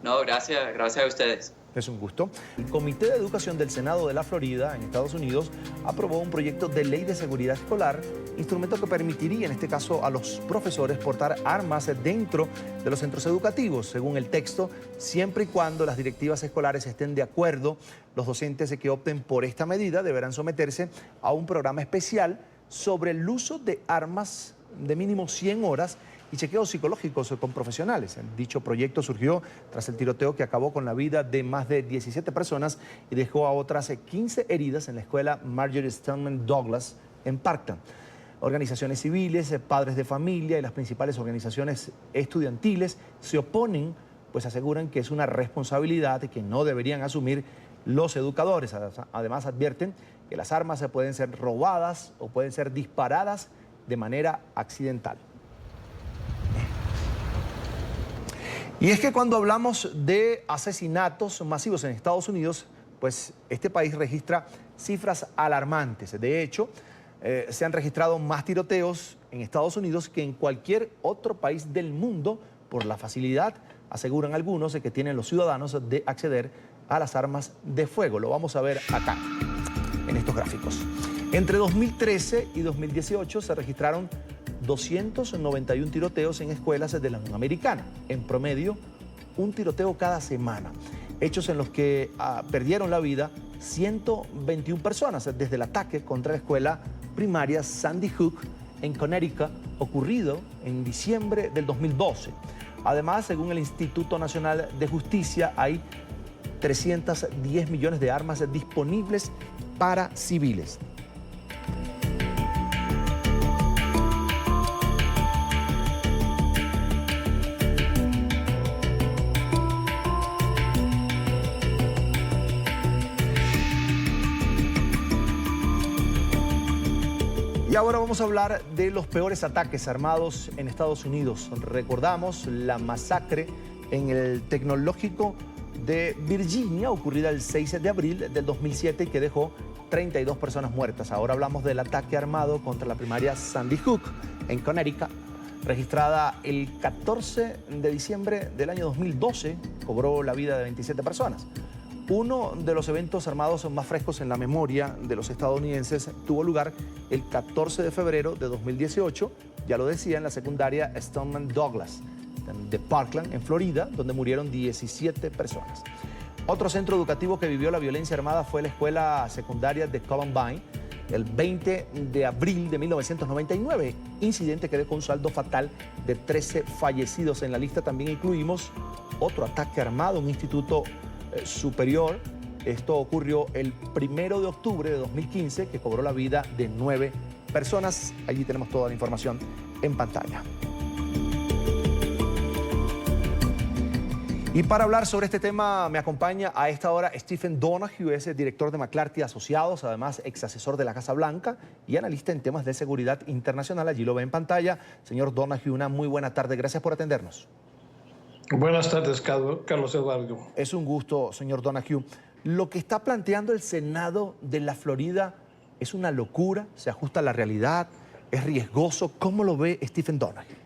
No, gracias a ustedes. Es un gusto. El Comité de Educación del Senado de la Florida, en Estados Unidos, aprobó un proyecto de ley de seguridad escolar, instrumento que permitiría, en este caso, a los profesores portar armas dentro de los centros educativos. Según el texto, siempre y cuando las directivas escolares estén de acuerdo, los docentes que opten por esta medida deberán someterse a un programa especial sobre el uso de armas de mínimo 100 horas y chequeos psicológicos con profesionales. Dicho proyecto surgió tras el tiroteo que acabó con la vida de más de 17 personas y dejó a otras 15 heridas en la escuela Marjory Stoneman Douglas en Parkland. Organizaciones civiles, padres de familia y las principales organizaciones estudiantiles se oponen, pues aseguran que es una responsabilidad que no deberían asumir los educadores. Además advierten que las armas pueden ser robadas o pueden ser disparadas de manera accidental. Y es que cuando hablamos de asesinatos masivos en Estados Unidos, pues este país registra cifras alarmantes. De hecho, se han registrado más tiroteos en Estados Unidos que en cualquier otro país del mundo por la facilidad, aseguran algunos, que tienen los ciudadanos de acceder a las armas de fuego. Lo vamos a ver acá, en estos gráficos. Entre 2013 y 2018 se registraron 291 tiroteos en escuelas de la Unión Americana. En promedio, un tiroteo cada semana. Hechos en los que perdieron la vida 121 personas desde el ataque contra la escuela primaria Sandy Hook en Connecticut, ocurrido en diciembre del 2012. Además, según el Instituto Nacional de Justicia, hay 310 millones de armas disponibles para civiles. Y ahora vamos a hablar de los peores ataques armados en Estados Unidos. Recordamos la masacre en el Tecnológico de Virginia, ocurrida el 6 de abril del 2007 y que dejó 32 personas muertas. Ahora hablamos del ataque armado contra la primaria Sandy Hook en Connecticut, registrada el 14 de diciembre del año 2012, cobró la vida de 27 personas. Uno de los eventos armados más frescos en la memoria de los estadounidenses tuvo lugar el 14 de febrero de 2018, ya lo decía, en la secundaria Stoneman Douglas de Parkland, en Florida, donde murieron 17 personas. Otro centro educativo que vivió la violencia armada fue la escuela secundaria de Columbine, el 20 de abril de 1999, incidente que dejó un saldo fatal de 13 fallecidos. En la lista también incluimos otro ataque armado, un instituto superior. Esto ocurrió el 1 de octubre de 2015, que cobró la vida de 9 personas. Allí tenemos toda la información en pantalla. Y para hablar sobre este tema me acompaña a esta hora Stephen Donoghue, es el director de McClarty Asociados, además ex asesor de la Casa Blanca y analista en temas de seguridad internacional. Allí lo ve en pantalla. Señor Donoghue, una muy buena tarde. Gracias por atendernos. Buenas tardes, Carlos Eduardo. Es un gusto, señor Donoghue. Lo que está planteando el Senado de la Florida es una locura, se ajusta a la realidad, es riesgoso. ¿Cómo lo ve Stephen Donoghue?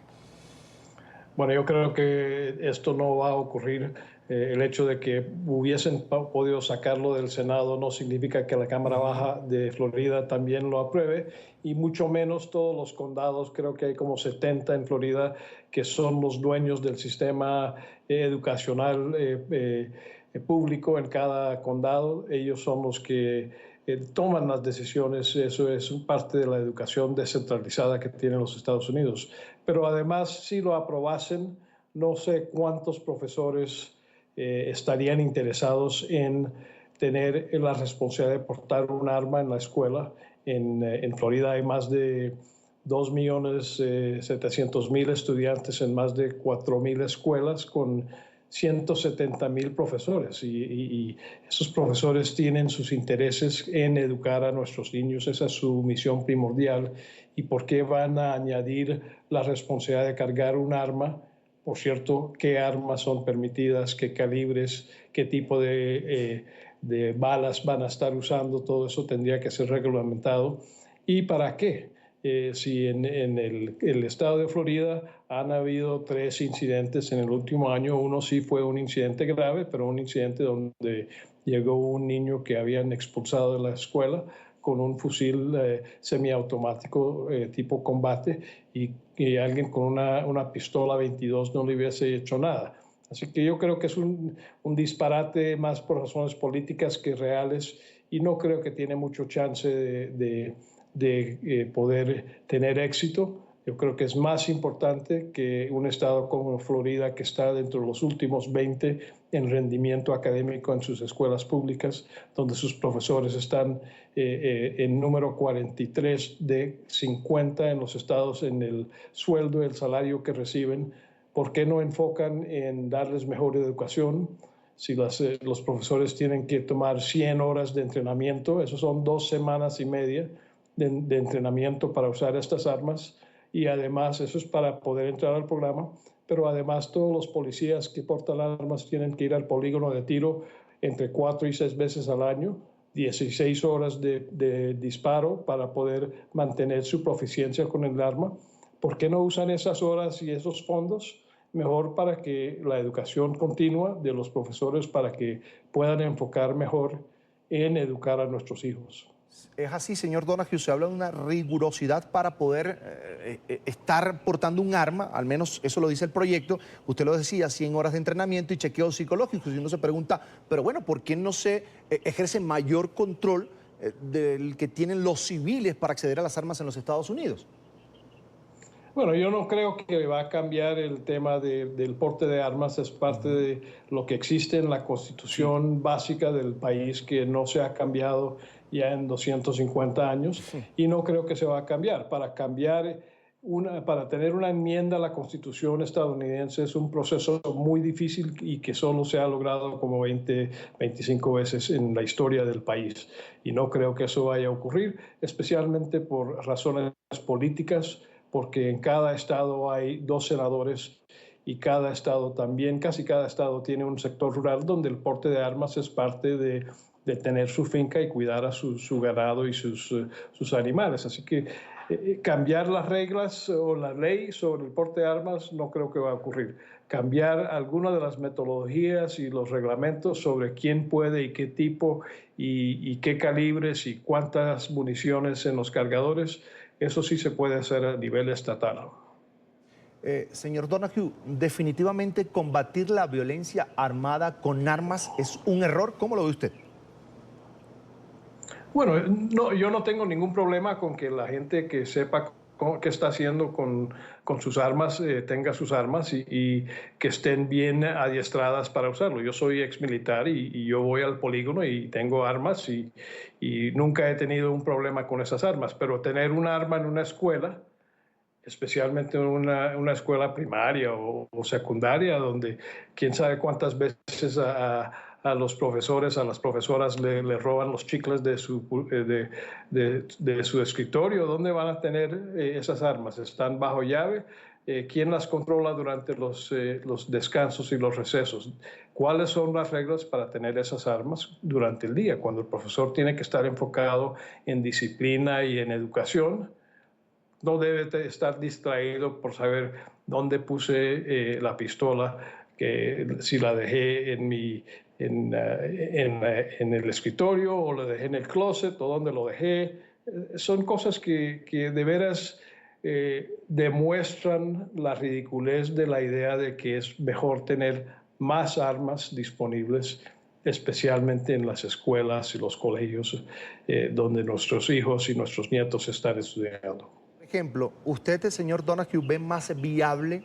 Bueno, yo creo que esto no va a ocurrir. El hecho de que hubiesen podido sacarlo del Senado no significa que la Cámara Baja de Florida también lo apruebe, y mucho menos todos los condados. Creo que hay como 70 en Florida que son los dueños del sistema educacional público en cada condado. Ellos son los que toman las decisiones. Eso es parte de la educación descentralizada que tienen los Estados Unidos. Pero además, si lo aprobasen, no sé cuántos profesores estarían interesados en tener la responsabilidad de portar un arma en la escuela. En Florida hay más de 2.700.000 estudiantes en más de 4.000 escuelas con 170.000 profesores y esos profesores tienen sus intereses en educar a nuestros niños. Esa es su misión primordial. ¿Y por qué van a añadir la responsabilidad de cargar un arma? Por cierto, ¿qué armas son permitidas? ¿Qué calibres? ¿Qué tipo de balas van a estar usando? Todo eso tendría que ser reglamentado. ¿Y para qué? Si en el estado de Florida han habido 3 incidentes en el último año. Uno sí fue un incidente grave, pero un incidente donde llegó un niño que habían expulsado de la escuela con un fusil semiautomático tipo combate y alguien con una pistola 22 no le hubiese hecho nada. Así que yo creo que es un disparate más por razones políticas que reales y no creo que tiene mucho chance de poder tener éxito. Yo creo que es más importante que un estado como Florida, que está dentro de los últimos 20 en rendimiento académico en sus escuelas públicas, donde sus profesores están en número 43 de 50 en los estados en el sueldo, el salario que reciben. ¿Por qué no enfocan en darles mejor educación? Si los profesores tienen que tomar 100 horas de entrenamiento, eso son 2 semanas y media de entrenamiento para usar estas armas y además eso es para poder entrar al programa, pero además todos los policías que portan armas tienen que ir al polígono de tiro entre 4 y 6 veces al año, 16 horas de disparo para poder mantener su proficiencia con el arma. ¿Por qué no usan esas horas y esos fondos? Mejor para que la educación continua de los profesores para que puedan enfocar mejor en educar a nuestros hijos. Es así, señor Donoghue, se habla de una rigurosidad para poder estar portando un arma, al menos eso lo dice el proyecto. Usted lo decía, 100 horas de entrenamiento y chequeos psicológicos. Y uno se pregunta, pero bueno, ¿por qué no se ejerce mayor control del que tienen los civiles para acceder a las armas en los Estados Unidos? Bueno, yo no creo que va a cambiar el tema del porte de armas. Es parte de lo que existe en la Constitución básica del país, que no se ha cambiado ya en 250 años, y no creo que se va a cambiar. Para tener una enmienda a la Constitución estadounidense es un proceso muy difícil y que solo se ha logrado como 25 veces en la historia del país. Y no creo que eso vaya a ocurrir, especialmente por razones políticas, porque en cada estado hay 2 senadores y cada estado también, casi cada estado tiene un sector rural donde el porte de armas es parte de tener su finca y cuidar a su ganado y sus animales. Así que cambiar las reglas o la ley sobre el porte de armas no creo que va a ocurrir. Cambiar alguna de las metodologías y los reglamentos sobre quién puede y qué tipo y qué calibres y cuántas municiones en los cargadores, eso sí se puede hacer a nivel estatal. Señor Donoghue, definitivamente combatir la violencia armada con armas es un error. ¿Cómo lo ve usted? Bueno, no, yo no tengo ningún problema con que la gente que sepa qué está haciendo con sus armas tenga sus armas y que estén bien adiestradas para usarlo. Yo soy exmilitar y yo voy al polígono y tengo armas y nunca he tenido un problema con esas armas, pero tener un arma en una escuela, especialmente en una escuela primaria o secundaria, donde quién sabe cuántas veces a los profesores, a las profesoras le roban los chicles de su escritorio. ¿Dónde van a tener esas armas? ¿Están bajo llave? ¿Quién las controla durante los descansos y los recesos? ¿Cuáles son las reglas para tener esas armas durante el día? Cuando el profesor tiene que estar enfocado en disciplina y en educación, no debe estar distraído por saber dónde puse la pistola, que si la dejé en el escritorio o la dejé en el closet o dónde lo dejé. Son cosas que de veras demuestran la ridiculez de la idea de que es mejor tener más armas disponibles especialmente en las escuelas y los colegios donde nuestros hijos y nuestros nietos están estudiando. Por ejemplo, ¿usted, señor Donoghue, ve más viable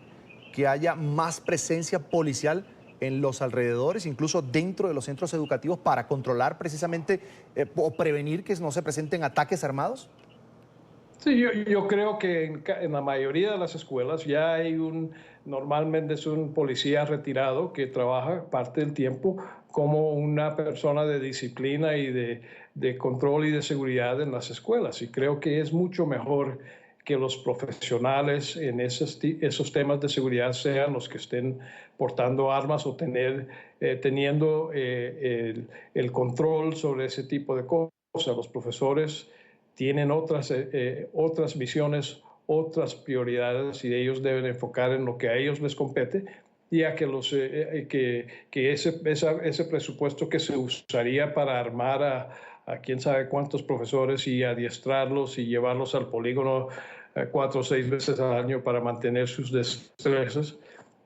que haya más presencia policial en los alrededores, incluso dentro de los centros educativos, para controlar precisamente o prevenir que no se presenten ataques armados? Sí, yo creo que en la mayoría de las escuelas ya hay normalmente es un policía retirado que trabaja parte del tiempo como una persona de disciplina y de control y de seguridad en las escuelas. Y creo que es mucho mejor que los profesionales en esos temas de seguridad sean los que estén portando armas o teniendo el control sobre ese tipo de cosas. Los profesores tienen otras misiones, otras prioridades y ellos deben enfocar en lo que a ellos les compete, ya que ese presupuesto que se usaría para armar a quién sabe cuántos profesores y adiestrarlos y llevarlos al polígono 4 o 6 veces al año para mantener sus destrezas,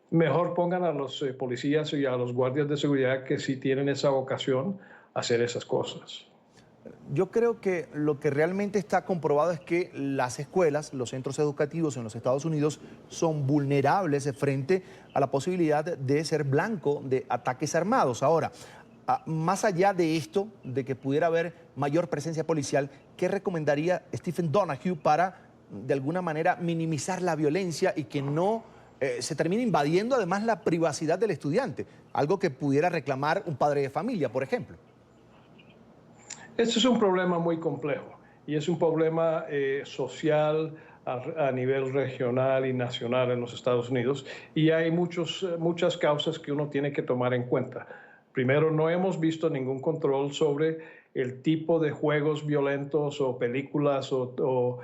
mejor pongan a los policías y a los guardias de seguridad que sí tienen esa vocación a hacer esas cosas. Yo creo que lo que realmente está comprobado es que las escuelas, los centros educativos en los Estados Unidos son vulnerables frente a la posibilidad de ser blanco de ataques armados. Ahora, más allá de esto, de que pudiera haber mayor presencia policial, ¿qué recomendaría Stephen Donoghue para, de alguna manera, minimizar la violencia y que no se termine invadiendo además la privacidad del estudiante? Algo que pudiera reclamar un padre de familia, por ejemplo. Este es un problema muy complejo y es un problema social a nivel regional y nacional en los Estados Unidos, y hay muchas causas que uno tiene que tomar en cuenta. Primero, no hemos visto ningún control sobre el tipo de juegos violentos o películas o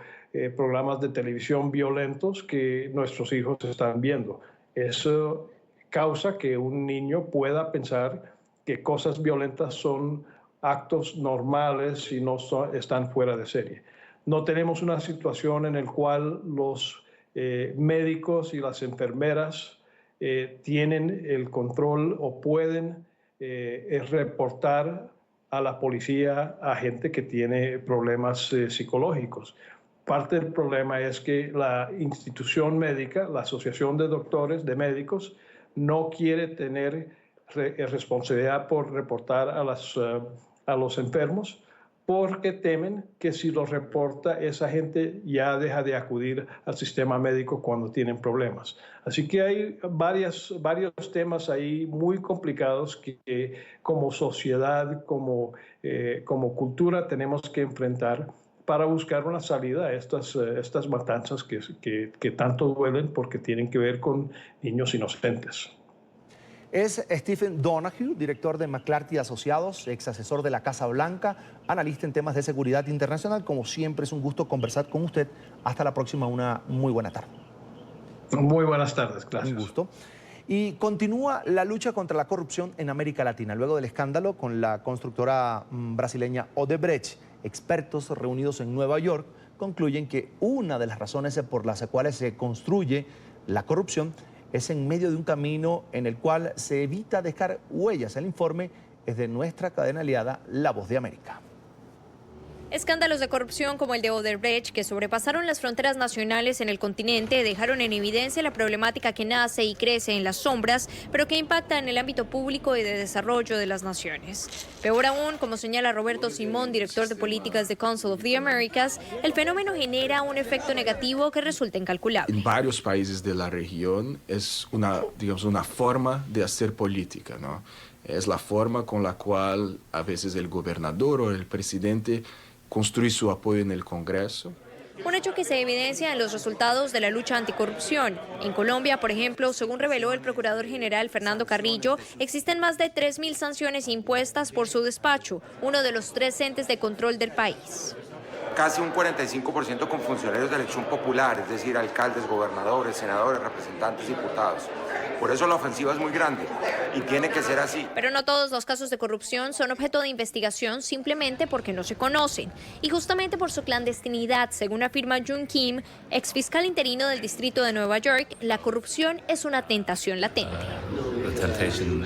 programas de televisión violentos que nuestros hijos están viendo. Eso causa que un niño pueda pensar que cosas violentas son actos normales y no están fuera de serie. No tenemos una situación en la cual los médicos y las enfermeras tienen el control o pueden reportar a la policía a gente que tiene problemas psicológicos. Parte del problema es que la institución médica, la Asociación de Doctores, de Médicos, no quiere tener responsabilidad por reportar a los enfermos, porque temen que si lo reporta, esa gente ya deja de acudir al sistema médico cuando tienen problemas. Así que hay varios temas ahí muy complicados que como sociedad, como cultura tenemos que enfrentar para buscar una salida a estas matanzas que tanto duelen porque tienen que ver con niños inocentes. Es Stephen Donoghue, director de McClarty Asociados, ex asesor de la Casa Blanca, analista en temas de seguridad internacional. Como siempre, es un gusto conversar con usted. Hasta la próxima, una muy buena tarde. Muy buenas tardes, gracias. Un gusto. Y continúa la lucha contra la corrupción en América Latina. Luego del escándalo con la constructora brasileña Odebrecht, expertos reunidos en Nueva York concluyen que una de las razones por las cuales se construye la corrupción es en medio de un camino en el cual se evita dejar huellas. El informe es de nuestra cadena aliada, La Voz de América. Escándalos de corrupción como el de Odebrecht, que sobrepasaron las fronteras nacionales en el continente, dejaron en evidencia la problemática que nace y crece en las sombras, pero que impacta en el ámbito público y de desarrollo de las naciones. Peor aún, como señala Roberto Simón, director de políticas de Council of the Americas, el fenómeno genera un efecto negativo que resulta incalculable. En varios países de la región es una forma de hacer política, ¿no? Es la forma con la cual a veces el gobernador o el presidente construir su apoyo en el Congreso. Un hecho que se evidencia en los resultados de la lucha anticorrupción. En Colombia, por ejemplo, según reveló el procurador general Fernando Carrillo, existen más de 3.000 sanciones impuestas por su despacho, uno de los 3 entes de control del país. Casi un 45% con funcionarios de elección popular, es decir, alcaldes, gobernadores, senadores, representantes, diputados. Por eso la ofensiva es muy grande y tiene que ser así. Pero no todos los casos de corrupción son objeto de investigación simplemente porque no se conocen. Y justamente por su clandestinidad, según afirma Jun Kim, exfiscal interino del Distrito de Nueva York, la corrupción es una tentación latente.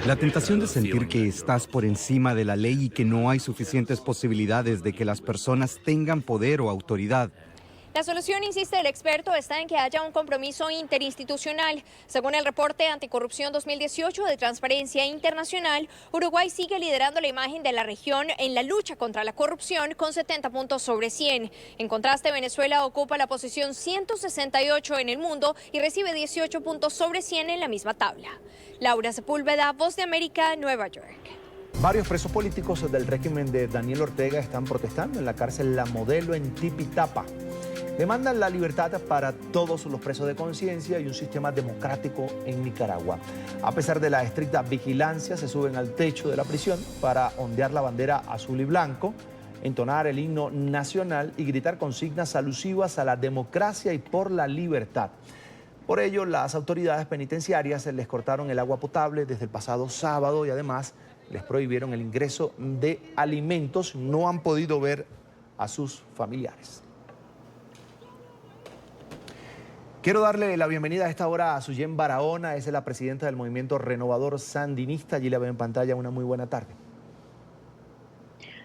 La tentación de sentir que estás por encima de la ley y que no hay suficientes posibilidades de que las personas tengan poder o autoridad. La solución, insiste el experto, está en que haya un compromiso interinstitucional. Según el reporte Anticorrupción 2018 de Transparencia Internacional, Uruguay sigue liderando la imagen de la región en la lucha contra la corrupción con 70 puntos sobre 100. En contraste, Venezuela ocupa la posición 168 en el mundo y recibe 18 puntos sobre 100 en la misma tabla. Laura Sepúlveda, Voz de América, Nueva York. Varios presos políticos del régimen de Daniel Ortega están protestando en la cárcel La Modelo en Tipitapa. Demandan la libertad para todos los presos de conciencia y un sistema democrático en Nicaragua. A pesar de la estricta vigilancia, se suben al techo de la prisión para ondear la bandera azul y blanco, entonar el himno nacional y gritar consignas alusivas a la democracia y por la libertad. Por ello, las autoridades penitenciarias les cortaron el agua potable desde el pasado sábado y además les prohibieron el ingreso de alimentos. No han podido ver a sus familiares. Quiero darle la bienvenida a esta hora a Suyén Barahona, es la presidenta del Movimiento Renovador Sandinista. Allí la veo en pantalla. Una muy buena tarde.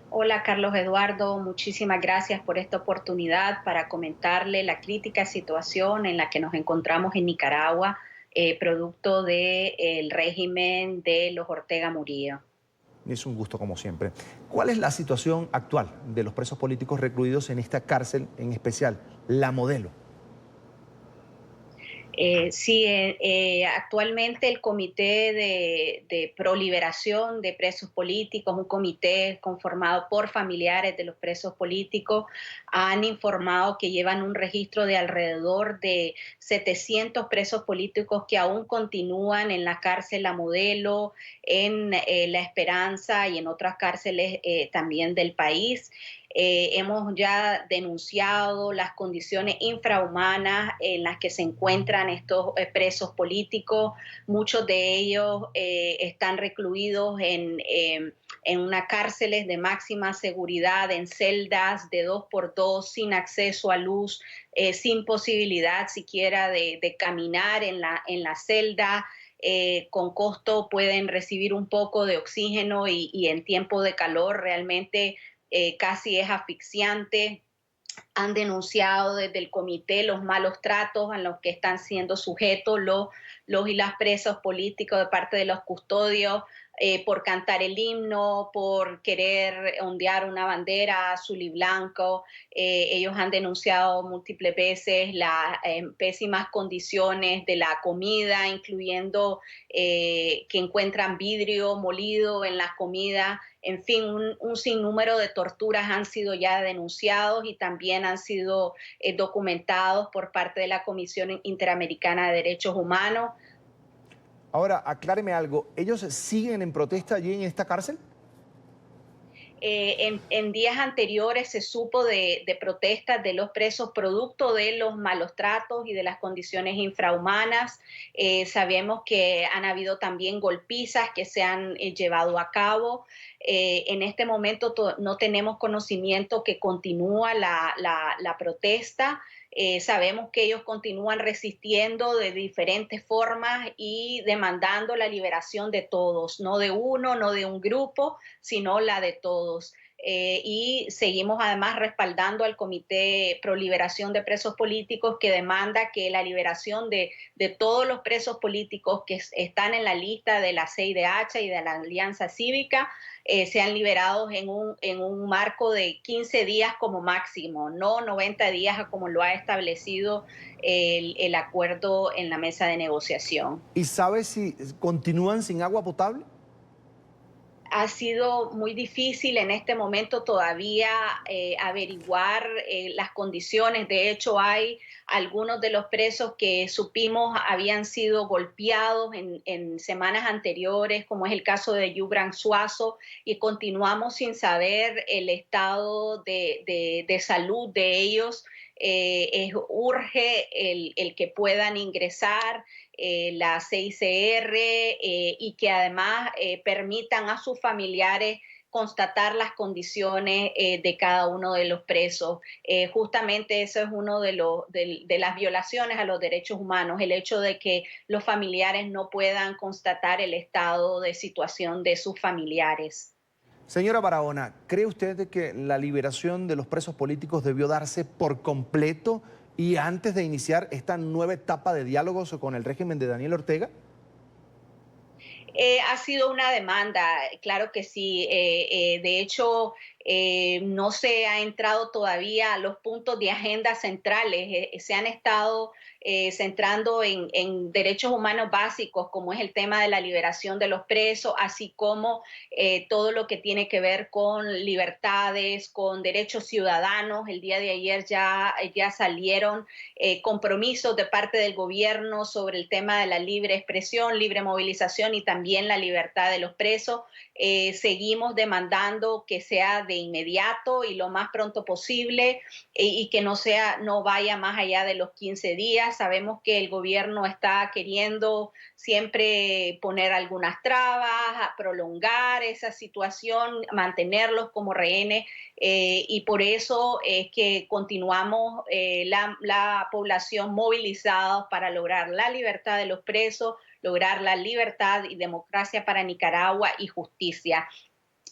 Hola Carlos Eduardo, muchísimas gracias por esta oportunidad para comentarle la crítica situación en la que nos encontramos en Nicaragua, producto del régimen de los Ortega Murillo. Es un gusto como siempre. ¿Cuál es la situación actual de los presos políticos recluidos en esta cárcel, en especial La Modelo? Actualmente el Comité de Proliberación de Presos Políticos, un comité conformado por familiares de los presos políticos, han informado que llevan un registro de alrededor de 700 presos políticos que aún continúan en la cárcel La Modelo, en La Esperanza y en otras cárceles también del país. Hemos ya denunciado las condiciones infrahumanas en las que se encuentran estos presos políticos. Muchos de ellos están recluidos en unas cárceles de máxima seguridad, en celdas de 2x2, sin acceso a luz, sin posibilidad siquiera de caminar en la celda. Con costo pueden recibir un poco de oxígeno y en tiempo de calor realmente casi es asfixiante. Han denunciado desde el comité los malos tratos a los que están siendo sujetos los y las presos políticos de parte de los custodios por cantar el himno, por querer ondear una bandera azul y blanco. Ellos han denunciado múltiples veces las pésimas condiciones de la comida, incluyendo que encuentran vidrio molido en la comida. En fin, un sinnúmero de torturas han sido ya denunciados y también han sido documentados por parte de la Comisión Interamericana de Derechos Humanos. Ahora, acláreme algo, ¿ellos siguen en protesta allí en esta cárcel? En días anteriores se supo de protestas de los presos producto de los malos tratos y de las condiciones infrahumanas. Sabemos que han habido también golpizas que se han llevado a cabo. En este momento no tenemos conocimiento que continúa la protesta. Sabemos que ellos continúan resistiendo de diferentes formas y demandando la liberación de todos, no de uno, no de un grupo, sino la de todos. Y seguimos además respaldando al Comité Pro Liberación de Presos Políticos, que demanda que la liberación de todos los presos políticos que están en la lista de la CIDH y de la Alianza Cívica sean liberados en un marco de 15 días como máximo, no 90 días como lo ha establecido el acuerdo en la mesa de negociación. ¿Y sabes si continúan sin agua potable? Ha sido muy difícil en este momento todavía averiguar las condiciones. De hecho, hay algunos de los presos que supimos habían sido golpeados en semanas anteriores, como es el caso de Yubran Suazo, y continuamos sin saber el estado de salud de ellos. Urge el que puedan ingresar la CICR y que además permitan a sus familiares constatar las condiciones de cada uno de los presos. Justamente eso es uno de las violaciones a los derechos humanos, el hecho de que los familiares no puedan constatar el estado de situación de sus familiares. Señora Barahona, ¿cree usted que la liberación de los presos políticos debió darse por completo y antes de iniciar esta nueva etapa de diálogos con el régimen de Daniel Ortega? Ha sido una demanda, claro que sí. De hecho, no se ha entrado todavía a los puntos de agenda centrales. Se han estado centrando en derechos humanos básicos, como es el tema de la liberación de los presos, así como todo lo que tiene que ver con libertades, con derechos ciudadanos. El día de ayer ya salieron compromisos de parte del gobierno sobre el tema de la libre expresión, libre movilización y también la libertad de los presos. Seguimos demandando que sea de inmediato y lo más pronto posible y que no vaya más allá de los 15 días. Sabemos que el gobierno está queriendo siempre poner algunas trabas, prolongar esa situación, mantenerlos como rehenes y por eso es que continuamos la población movilizada para lograr la libertad de los presos, lograr la libertad y democracia para Nicaragua y justicia.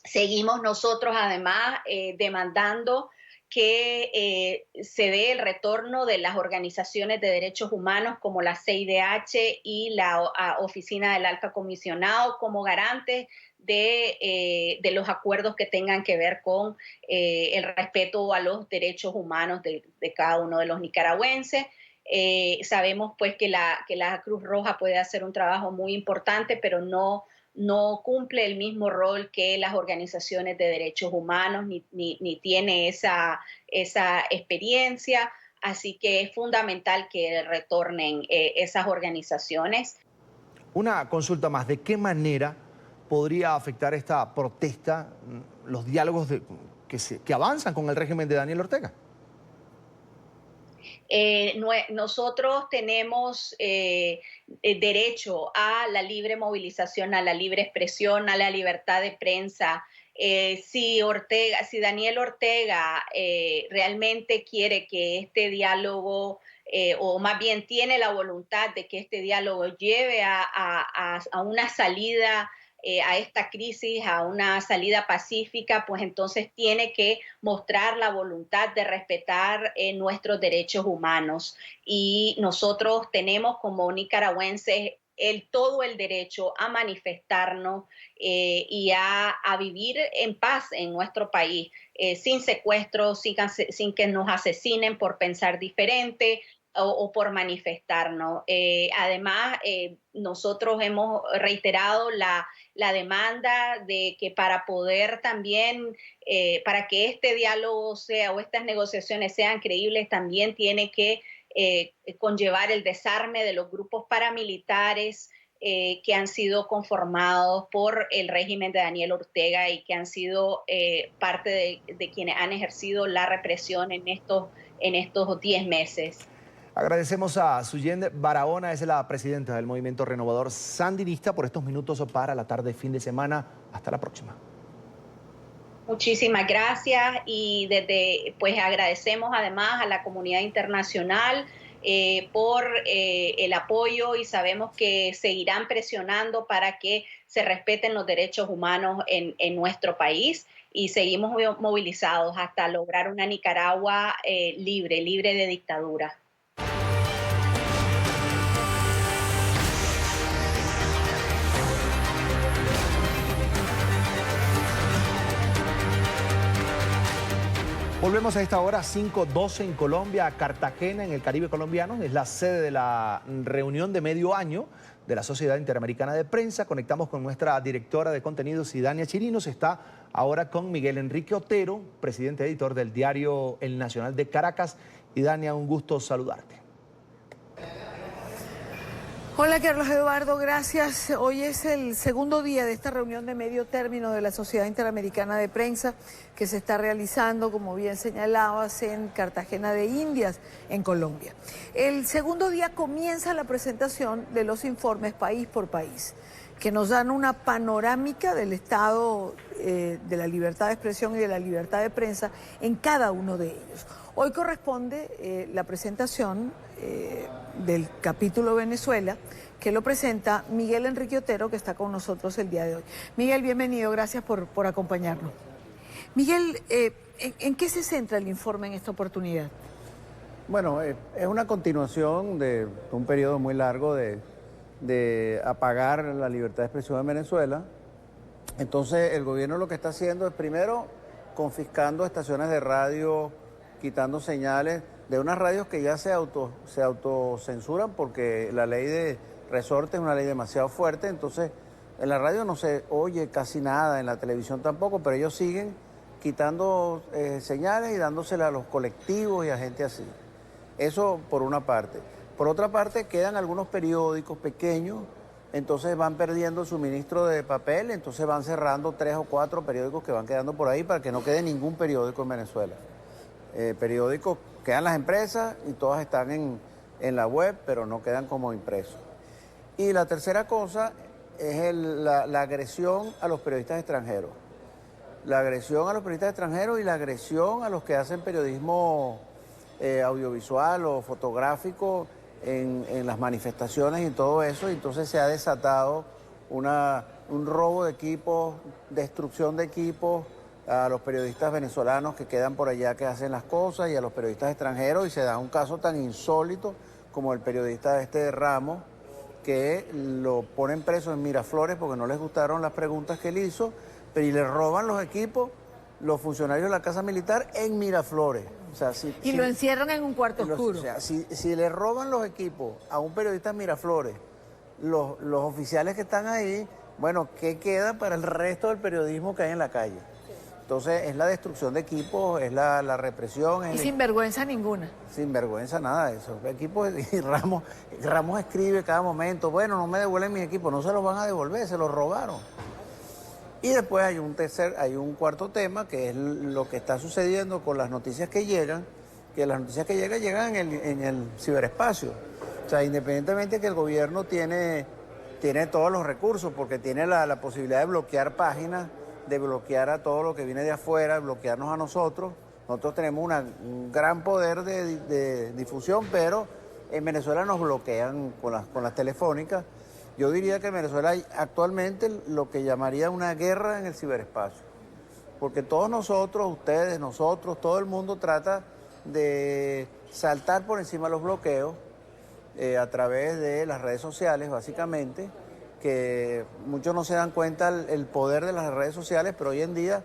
Seguimos nosotros además demandando que se dé el retorno de las organizaciones de derechos humanos como la CIDH y la Oficina del Alto Comisionado como garantes de los acuerdos que tengan que ver con el respeto a los derechos humanos de cada uno de los nicaragüenses. Sabemos pues que la Cruz Roja puede hacer un trabajo muy importante, pero no cumple el mismo rol que las organizaciones de derechos humanos, ni tiene esa experiencia, así que es fundamental que retornen esas organizaciones. Una consulta más, ¿de qué manera podría afectar esta protesta los diálogos que avanzan con el régimen de Daniel Ortega? Nosotros tenemos derecho a la libre movilización, a la libre expresión, a la libertad de prensa. Si Daniel Ortega realmente quiere que este diálogo, o más bien tiene la voluntad de que este diálogo lleve a una salida a esta crisis, a una salida pacífica, pues entonces tiene que mostrar la voluntad de respetar nuestros derechos humanos. Y nosotros tenemos como nicaragüenses todo el derecho a manifestarnos y a vivir en paz en nuestro país, sin secuestros, sin que nos asesinen por pensar diferente, o por manifestarnos. Además, nosotros hemos reiterado la demanda de que para poder también, para que este diálogo o estas negociaciones sean creíbles, también tiene que conllevar el desarme de los grupos paramilitares que han sido conformados por el régimen de Daniel Ortega y que han sido parte de quienes han ejercido la represión en estos 10 meses. Agradecemos a Suyende Barahona, es la presidenta del Movimiento Renovador Sandinista, por estos minutos para la tarde fin de semana. Hasta la próxima. Muchísimas gracias y pues agradecemos además a la comunidad internacional por el apoyo y sabemos que seguirán presionando para que se respeten los derechos humanos en nuestro país y seguimos movilizados hasta lograr una Nicaragua libre de dictadura. Volvemos a esta hora, 5:12 en Colombia, Cartagena, en el Caribe colombiano. Es la sede de la reunión de medio año de la Sociedad Interamericana de Prensa. Conectamos con nuestra directora de contenidos, Idania Chirinos. Está ahora con Miguel Enrique Otero, presidente editor del diario El Nacional de Caracas. Idania, un gusto saludarte. Hola Carlos Eduardo, gracias. Hoy es el segundo día de esta reunión de medio término de la Sociedad Interamericana de Prensa que se está realizando, como bien señalabas, en Cartagena de Indias, en Colombia. El segundo día comienza la presentación de los informes país por país. que nos dan una panorámica del estado de la libertad de expresión y de la libertad de prensa en cada uno de ellos. Hoy corresponde la presentación del capítulo Venezuela, que lo presenta Miguel Enrique Otero, que está con nosotros el día de hoy. Miguel, bienvenido, gracias por acompañarnos. Miguel, ¿en qué se centra el informe en esta oportunidad? Bueno, es una continuación de un periodo muy largo de apagar la libertad de expresión en Venezuela. Entonces, el gobierno lo que está haciendo es primero confiscando estaciones de radio, quitando señales de unas radios que ya se autocensuran porque la ley de resorte es una ley demasiado fuerte. Entonces, en la radio no se oye casi nada, en la televisión tampoco, pero ellos siguen quitando señales y dándoselas a los colectivos y a gente así. Eso por una parte. Por otra parte, quedan algunos periódicos pequeños, entonces van perdiendo el suministro de papel, entonces van cerrando 3 o 4 periódicos que van quedando por ahí para que no quede ningún periódico en Venezuela. Periódicos quedan las empresas y todas están en la web, pero no quedan como impresos. Y la tercera cosa es la agresión a los periodistas extranjeros. La agresión a los periodistas extranjeros y la agresión a los que hacen periodismo audiovisual o fotográfico en las manifestaciones y todo eso. Y entonces se ha desatado un robo de equipos, destrucción de equipos a los periodistas venezolanos que quedan por allá que hacen las cosas y a los periodistas extranjeros, y se da un caso tan insólito como el periodista de Ramos, que lo ponen preso en Miraflores porque no les gustaron las preguntas que él hizo, pero y le roban los equipos los funcionarios de la Casa Militar en Miraflores. O sea, lo encierran en un cuarto oscuro. O sea, si le roban los equipos a un periodista en Miraflores, los oficiales que están ahí, bueno, ¿qué queda para el resto del periodismo que hay en la calle? Entonces, es la destrucción de equipos, es la represión. Y sin vergüenza ninguna. Sin vergüenza nada de eso. Equipos, y Ramos escribe cada momento, bueno, no me devuelven mi equipo, no se los van a devolver, se los robaron. Y después hay un cuarto tema, que es lo que está sucediendo con las noticias que llegan, que las noticias que llegan en el ciberespacio. O sea, independientemente que el gobierno tiene todos los recursos, porque tiene la posibilidad de bloquear páginas, de bloquear a todo lo que viene de afuera, bloquearnos a nosotros. Nosotros tenemos un gran poder de difusión, pero en Venezuela nos bloquean con las telefónicas. Yo diría que en Venezuela hay actualmente lo que llamaría una guerra en el ciberespacio, porque todos nosotros, ustedes, nosotros, todo el mundo trata de saltar por encima de los bloqueos a través de las redes sociales, básicamente, que muchos no se dan cuenta el poder de las redes sociales, pero hoy en día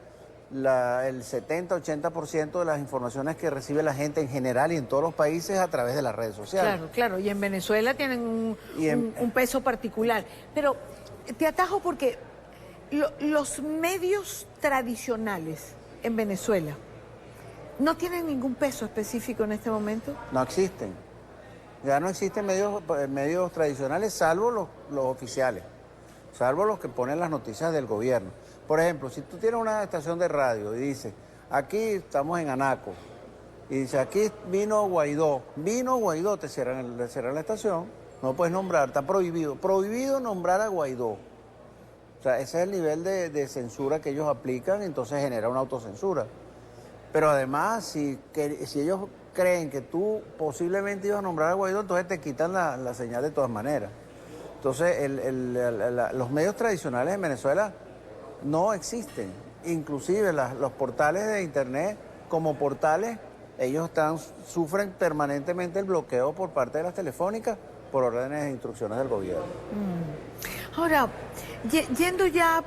el 70-80% de las informaciones que recibe la gente en general y en todos los países es a través de las redes sociales. Claro, y en Venezuela tienen un peso particular. Pero te atajo porque los medios tradicionales en Venezuela no tienen ningún peso específico en este momento. No existen. Ya no existen medios tradicionales, salvo los oficiales, salvo los que ponen las noticias del gobierno. Por ejemplo, si tú tienes una estación de radio y dices, aquí estamos en Anaco, y dice, aquí vino Guaidó, te cierran la estación, no puedes nombrar, está prohibido nombrar a Guaidó. O sea, ese es el nivel de censura que ellos aplican, entonces genera una autocensura. Pero además, si ellos creen que tú posiblemente ibas a nombrar a Guaidó, entonces te quitan la señal de todas maneras. Entonces, los medios tradicionales en Venezuela no existen. Inclusive los portales de internet como portales, ellos sufren permanentemente el bloqueo por parte de las telefónicas por órdenes e instrucciones del gobierno. Ahora, yendo ya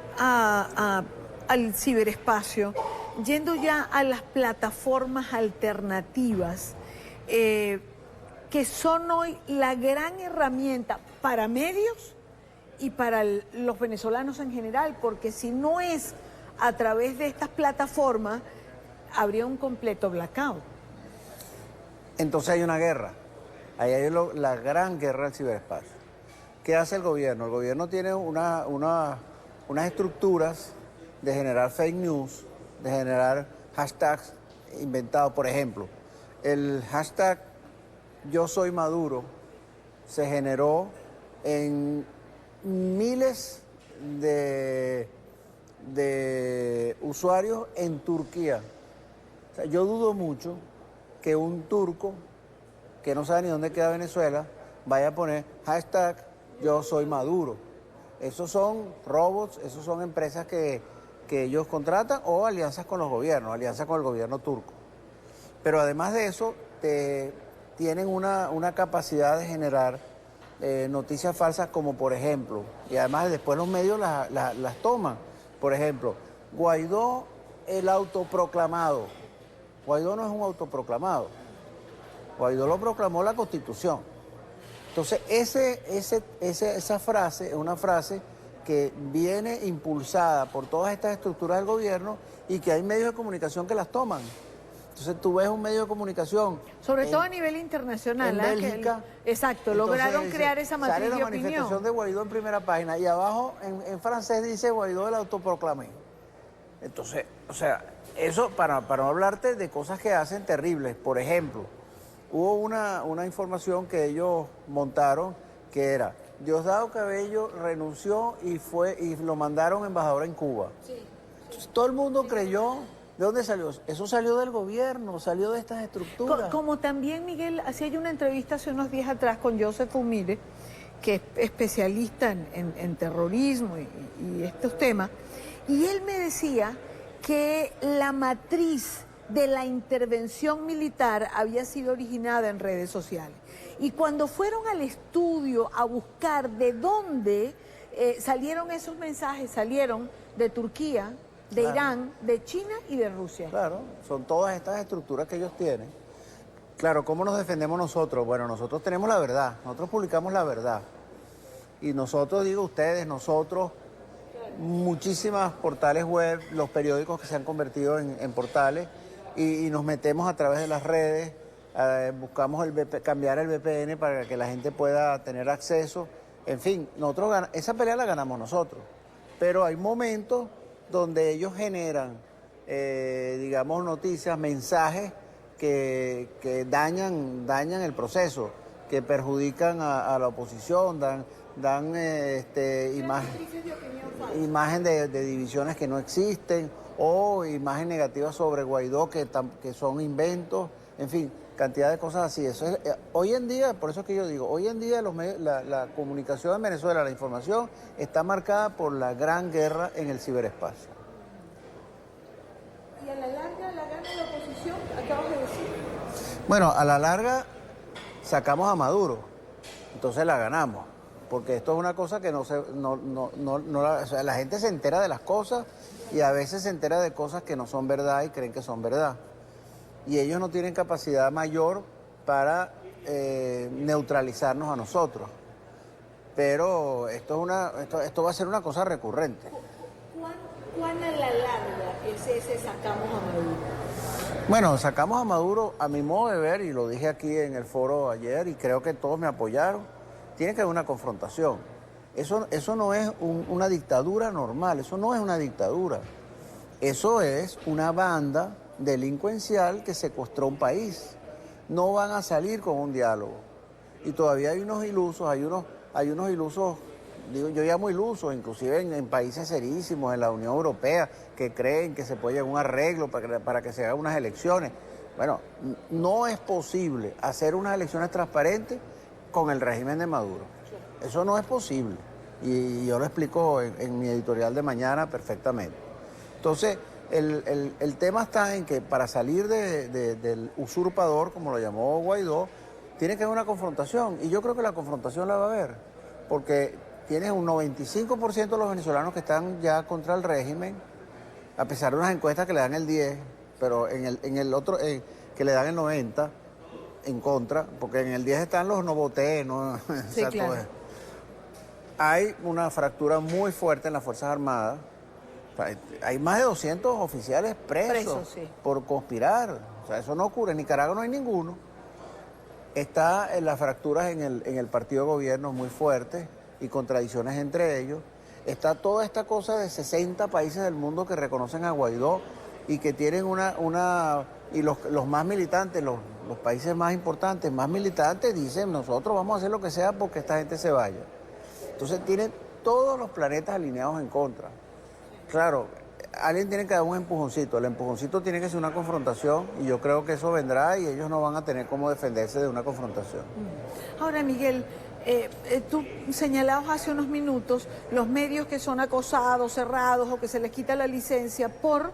al ciberespacio, yendo ya a las plataformas alternativas, que son hoy la gran herramienta para medios y para los venezolanos en general, porque si no es a través de estas plataformas, habría un completo blackout. Entonces hay una guerra, ahí hay la gran guerra del ciberespacio. ¿Qué hace el gobierno? El gobierno tiene unas estructuras de generar fake news, de generar hashtags inventados. Por ejemplo, el hashtag Yo Soy Maduro se generó en miles de usuarios en Turquía. O sea, yo dudo mucho que un turco que no sabe ni dónde queda Venezuela vaya a poner hashtag yo soy Maduro. Esos son robots, esos son empresas que ellos contratan o alianzas con los gobiernos, alianzas con el gobierno turco. Pero además de eso, tienen una capacidad de generar noticias falsas como por ejemplo, y además después los medios las toman. Por ejemplo, Guaidó el autoproclamado. Guaidó no es un autoproclamado. Guaidó lo proclamó la Constitución. Entonces, esa frase es una frase que viene impulsada por todas estas estructuras del gobierno y que hay medios de comunicación que las toman. Entonces, tú ves un medio de comunicación... Sobre todo a nivel internacional. En Bélgica. Exacto, lograron crear esa matriz de opinión. Sale la manifestación de Guaidó en primera página y abajo en francés dice Guaidó el autoproclamé. Entonces, o sea, eso para no hablarte de cosas que hacen terribles. Por ejemplo, hubo una información que ellos montaron que era Diosdado Cabello renunció y lo mandaron embajador en Cuba. Sí. Entonces, todo el mundo creyó. ¿De dónde salió? Eso salió del gobierno, salió de estas estructuras. Como también, Miguel, hacía yo una entrevista hace unos días atrás con Joseph Umire, que es especialista en terrorismo y estos temas, y él me decía que la matriz de la intervención militar había sido originada en redes sociales. Y cuando fueron al estudio a buscar de dónde salieron esos mensajes, salieron de Turquía, de Irán, de China y de Rusia. Claro, son todas estas estructuras que ellos tienen. Claro, ¿cómo nos defendemos nosotros? Bueno, nosotros tenemos la verdad, nosotros publicamos la verdad. Y nosotros, digo ustedes, nosotros, muchísimas portales web, los periódicos que se han convertido en portales, y nos metemos a través de las redes, buscamos cambiar el VPN para que la gente pueda tener acceso. En fin, esa pelea la ganamos nosotros. Pero hay momentos donde ellos generan, digamos, noticias, mensajes que dañan el proceso, que perjudican a la oposición, dan imagen de divisiones que no existen, o imagen negativa sobre Guaidó que son inventos, en fin, cantidad de cosas así. Eso es, hoy en día, por eso es que yo digo, hoy en día la comunicación en Venezuela, la información, está marcada por la gran guerra en el ciberespacio. ¿Y a la larga la gana la oposición? Acabas de decir. Bueno, a la larga sacamos a Maduro, entonces la ganamos, porque esto es una cosa que o sea, la gente se entera de las cosas y a veces se entera de cosas que no son verdad y creen que son verdad. Y ellos no tienen capacidad mayor para neutralizarnos a nosotros. Pero esto va a ser una cosa recurrente. ¿Cuán a la larga ese sacamos a Maduro? Bueno, sacamos a Maduro, a mi modo de ver, y lo dije aquí en el foro ayer, y creo que todos me apoyaron, tiene que haber una confrontación. Eso no es una dictadura normal, eso no es una dictadura. Eso es una banda delincuencial que secuestró un país. No van a salir con un diálogo. Y todavía hay unos ilusos, digo, yo llamo ilusos, inclusive en países serísimos, en la Unión Europea, que creen que se puede llegar a un arreglo para que se hagan unas elecciones. Bueno, no es posible hacer unas elecciones transparentes con el régimen de Maduro. Eso no es posible. Y yo lo explico en mi editorial de mañana perfectamente. Entonces, el tema está en que para salir del usurpador, como lo llamó Guaidó, tiene que haber una confrontación. Y yo creo que la confrontación la va a haber. Porque tienes un 95% de los venezolanos que están ya contra el régimen, a pesar de unas encuestas que le dan el 10, pero en el otro, que le dan el 90 en contra, porque en el 10 están los no voté, no. Sí, claro. Hay una fractura muy fuerte en las Fuerzas Armadas. Hay más de 200 oficiales presos sí, por conspirar. O sea, eso no ocurre. En Nicaragua no hay ninguno. Está en las fracturas en el partido de gobierno muy fuertes y contradicciones entre ellos. Está toda esta cosa de 60 países del mundo que reconocen a Guaidó y que tienen y los más militantes, los países más importantes, más militantes, dicen nosotros vamos a hacer lo que sea porque esta gente se vaya. Entonces tienen todos los planetas alineados en contra. Claro, alguien tiene que dar un empujoncito. El empujoncito tiene que ser una confrontación y yo creo que eso vendrá y ellos no van a tener cómo defenderse de una confrontación. Ahora, Miguel, tú señalabas hace unos minutos los medios que son acosados, cerrados o que se les quita la licencia por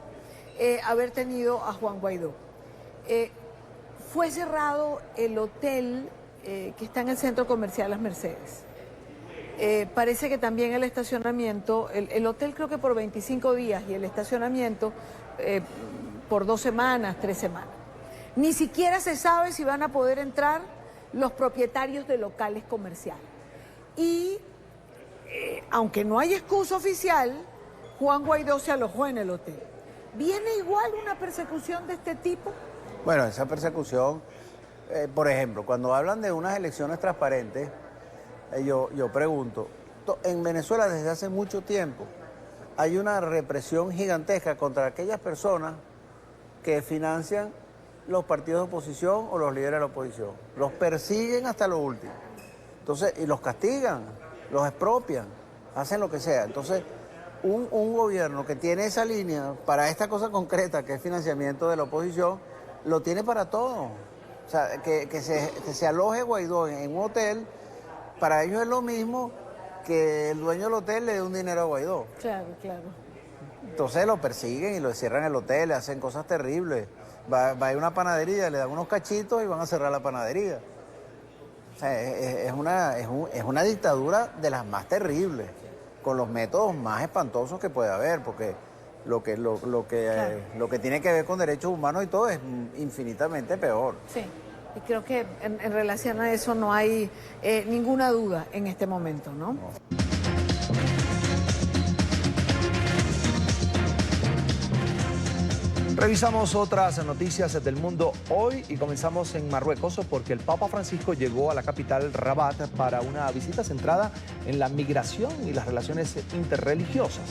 haber tenido a Juan Guaidó. Fue cerrado el hotel que está en el centro comercial Las Mercedes. Parece que también el estacionamiento, el hotel creo que por 25 días y el estacionamiento por 2 semanas, 3 semanas. Ni siquiera se sabe si van a poder entrar los propietarios de locales comerciales. Y aunque no hay excusa oficial, Juan Guaidó se alojó en el hotel. ¿Viene igual una persecución de este tipo? Bueno, esa persecución, por ejemplo, cuando hablan de unas elecciones transparentes, yo pregunto, en Venezuela desde hace mucho tiempo hay una represión gigantesca contra aquellas personas que financian los partidos de oposición o los líderes de la oposición. Los persiguen hasta lo último. Entonces, y los castigan, los expropian, hacen lo que sea. Entonces, un gobierno que tiene esa línea para esta cosa concreta que es financiamiento de la oposición, lo tiene para todo. O sea, que se aloje Guaidó en un hotel, para ellos es lo mismo que el dueño del hotel le dé un dinero a Guaidó. Claro, claro. Entonces lo persiguen y lo cierran el hotel, le hacen cosas terribles. Va a una panadería, le dan unos cachitos y van a cerrar la panadería. O sea, es una dictadura de las más terribles, con los métodos más espantosos que puede haber, porque lo que tiene que ver con derechos humanos y todo es infinitamente peor. Sí. Y creo que en relación a eso no hay ninguna duda en este momento, ¿no? Revisamos otras noticias del mundo hoy y comenzamos en Marruecos porque el Papa Francisco llegó a la capital Rabat para una visita centrada en la migración y las relaciones interreligiosas.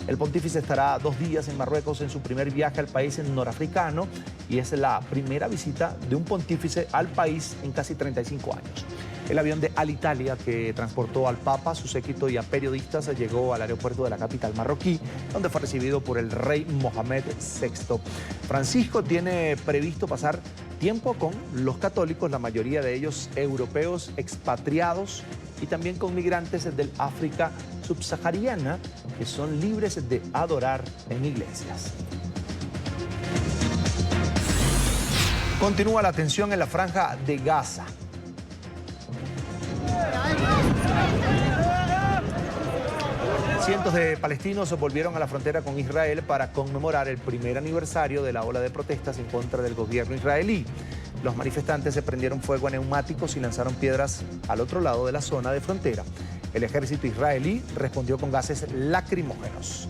El pontífice estará 2 días en Marruecos en su primer viaje al país norafricano y es la primera visita de un pontífice al país en casi 35 años. El avión de Alitalia que transportó al Papa, su séquito y a periodistas llegó al aeropuerto de la capital marroquí, donde fue recibido por el rey Mohamed VI. Francisco tiene previsto pasar tiempo con los católicos, la mayoría de ellos europeos expatriados, y también con migrantes del África subsahariana que son libres de adorar en iglesias. Continúa la tensión en la franja de Gaza. Cientos de palestinos volvieron a la frontera con Israel para conmemorar el primer aniversario de la ola de protestas en contra del gobierno israelí. Los manifestantes se prendieron fuego a neumáticos y lanzaron piedras al otro lado de la zona de frontera. El ejército israelí respondió con gases lacrimógenos.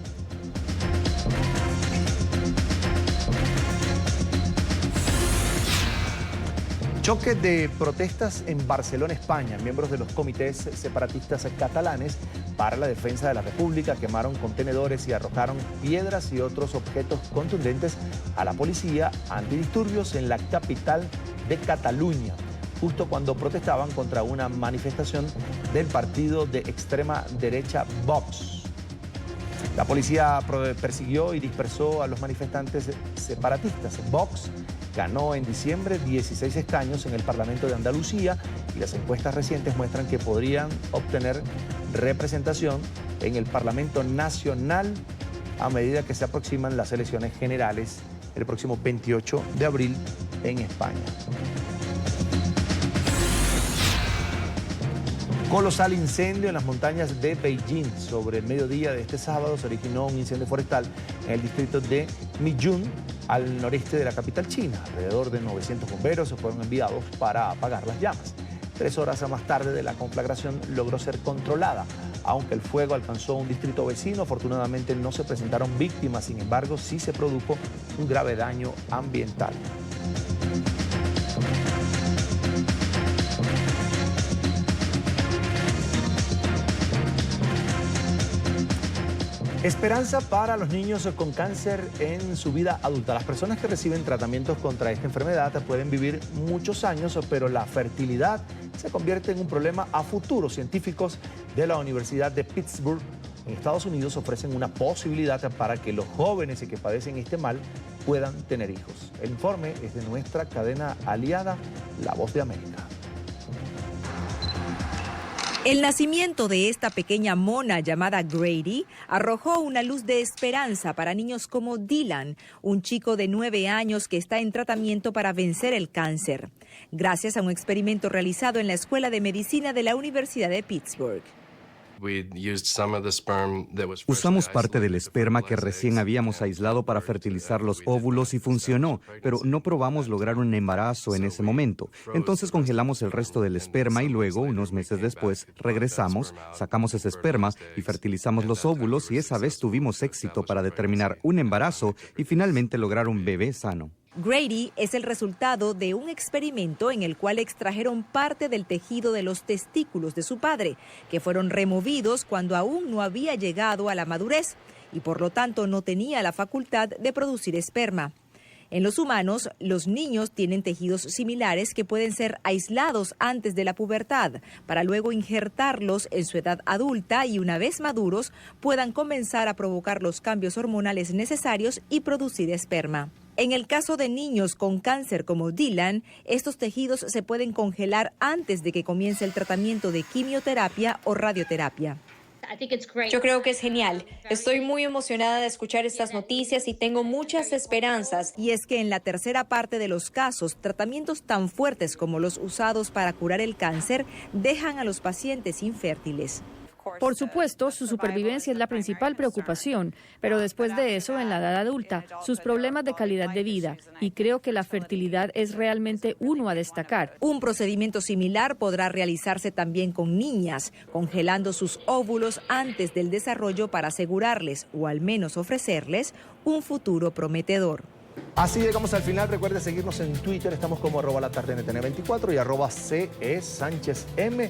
Choque de protestas en Barcelona, España. Miembros de los comités separatistas catalanes para la defensa de la República quemaron contenedores y arrojaron piedras y otros objetos contundentes a la policía antidisturbios en la capital de Cataluña, justo cuando protestaban contra una manifestación del partido de extrema derecha Vox. La policía persiguió y dispersó a los manifestantes separatistas. Vox ganó en diciembre 16 escaños en el Parlamento de Andalucía y las encuestas recientes muestran que podrían obtener representación en el Parlamento Nacional a medida que se aproximan las elecciones generales el próximo 28 de abril en España. Colosal incendio en las montañas de Beijing. Sobre el mediodía de este sábado se originó un incendio forestal en el distrito de Mijun, al noreste de la capital china. Alrededor de 900 bomberos fueron enviados para apagar las llamas. 3 horas más tarde la conflagración logró ser controlada. Aunque el fuego alcanzó un distrito vecino, afortunadamente no se presentaron víctimas. Sin embargo, sí se produjo un grave daño ambiental. Esperanza para los niños con cáncer en su vida adulta. Las personas que reciben tratamientos contra esta enfermedad pueden vivir muchos años, pero la fertilidad se convierte en un problema a futuro. Científicos de la Universidad de Pittsburgh en Estados Unidos ofrecen una posibilidad para que los jóvenes que padecen este mal puedan tener hijos. El informe es de nuestra cadena aliada, La Voz de América. El nacimiento de esta pequeña mona llamada Grady arrojó una luz de esperanza para niños como Dylan, un chico de 9 años que está en tratamiento para vencer el cáncer, gracias a un experimento realizado en la Escuela de Medicina de la Universidad de Pittsburgh. Usamos parte del esperma que recién habíamos aislado para fertilizar los óvulos y funcionó, pero no probamos lograr un embarazo en ese momento. Entonces congelamos el resto del esperma y luego, unos meses después, regresamos, sacamos ese esperma y fertilizamos los óvulos y esa vez tuvimos éxito para determinar un embarazo y finalmente lograr un bebé sano. Grady es el resultado de un experimento en el cual extrajeron parte del tejido de los testículos de su padre, que fueron removidos cuando aún no había llegado a la madurez y por lo tanto no tenía la facultad de producir esperma. En los humanos, los niños tienen tejidos similares que pueden ser aislados antes de la pubertad, para luego injertarlos en su edad adulta y una vez maduros puedan comenzar a provocar los cambios hormonales necesarios y producir esperma. En el caso de niños con cáncer como Dylan, estos tejidos se pueden congelar antes de que comience el tratamiento de quimioterapia o radioterapia. Yo creo que es genial. Estoy muy emocionada de escuchar estas noticias y tengo muchas esperanzas. Y es que en la tercera parte de los casos, tratamientos tan fuertes como los usados para curar el cáncer dejan a los pacientes infértiles. Por supuesto, su supervivencia es la principal preocupación, pero después de eso, en la edad adulta, sus problemas de calidad de vida, y creo que la fertilidad es realmente uno a destacar. Un procedimiento similar podrá realizarse también con niñas, congelando sus óvulos antes del desarrollo para asegurarles, o al menos ofrecerles, un futuro prometedor. Así llegamos al final. Recuerde seguirnos en Twitter. Estamos como @LaTardeNTN24 y @CESánchezM.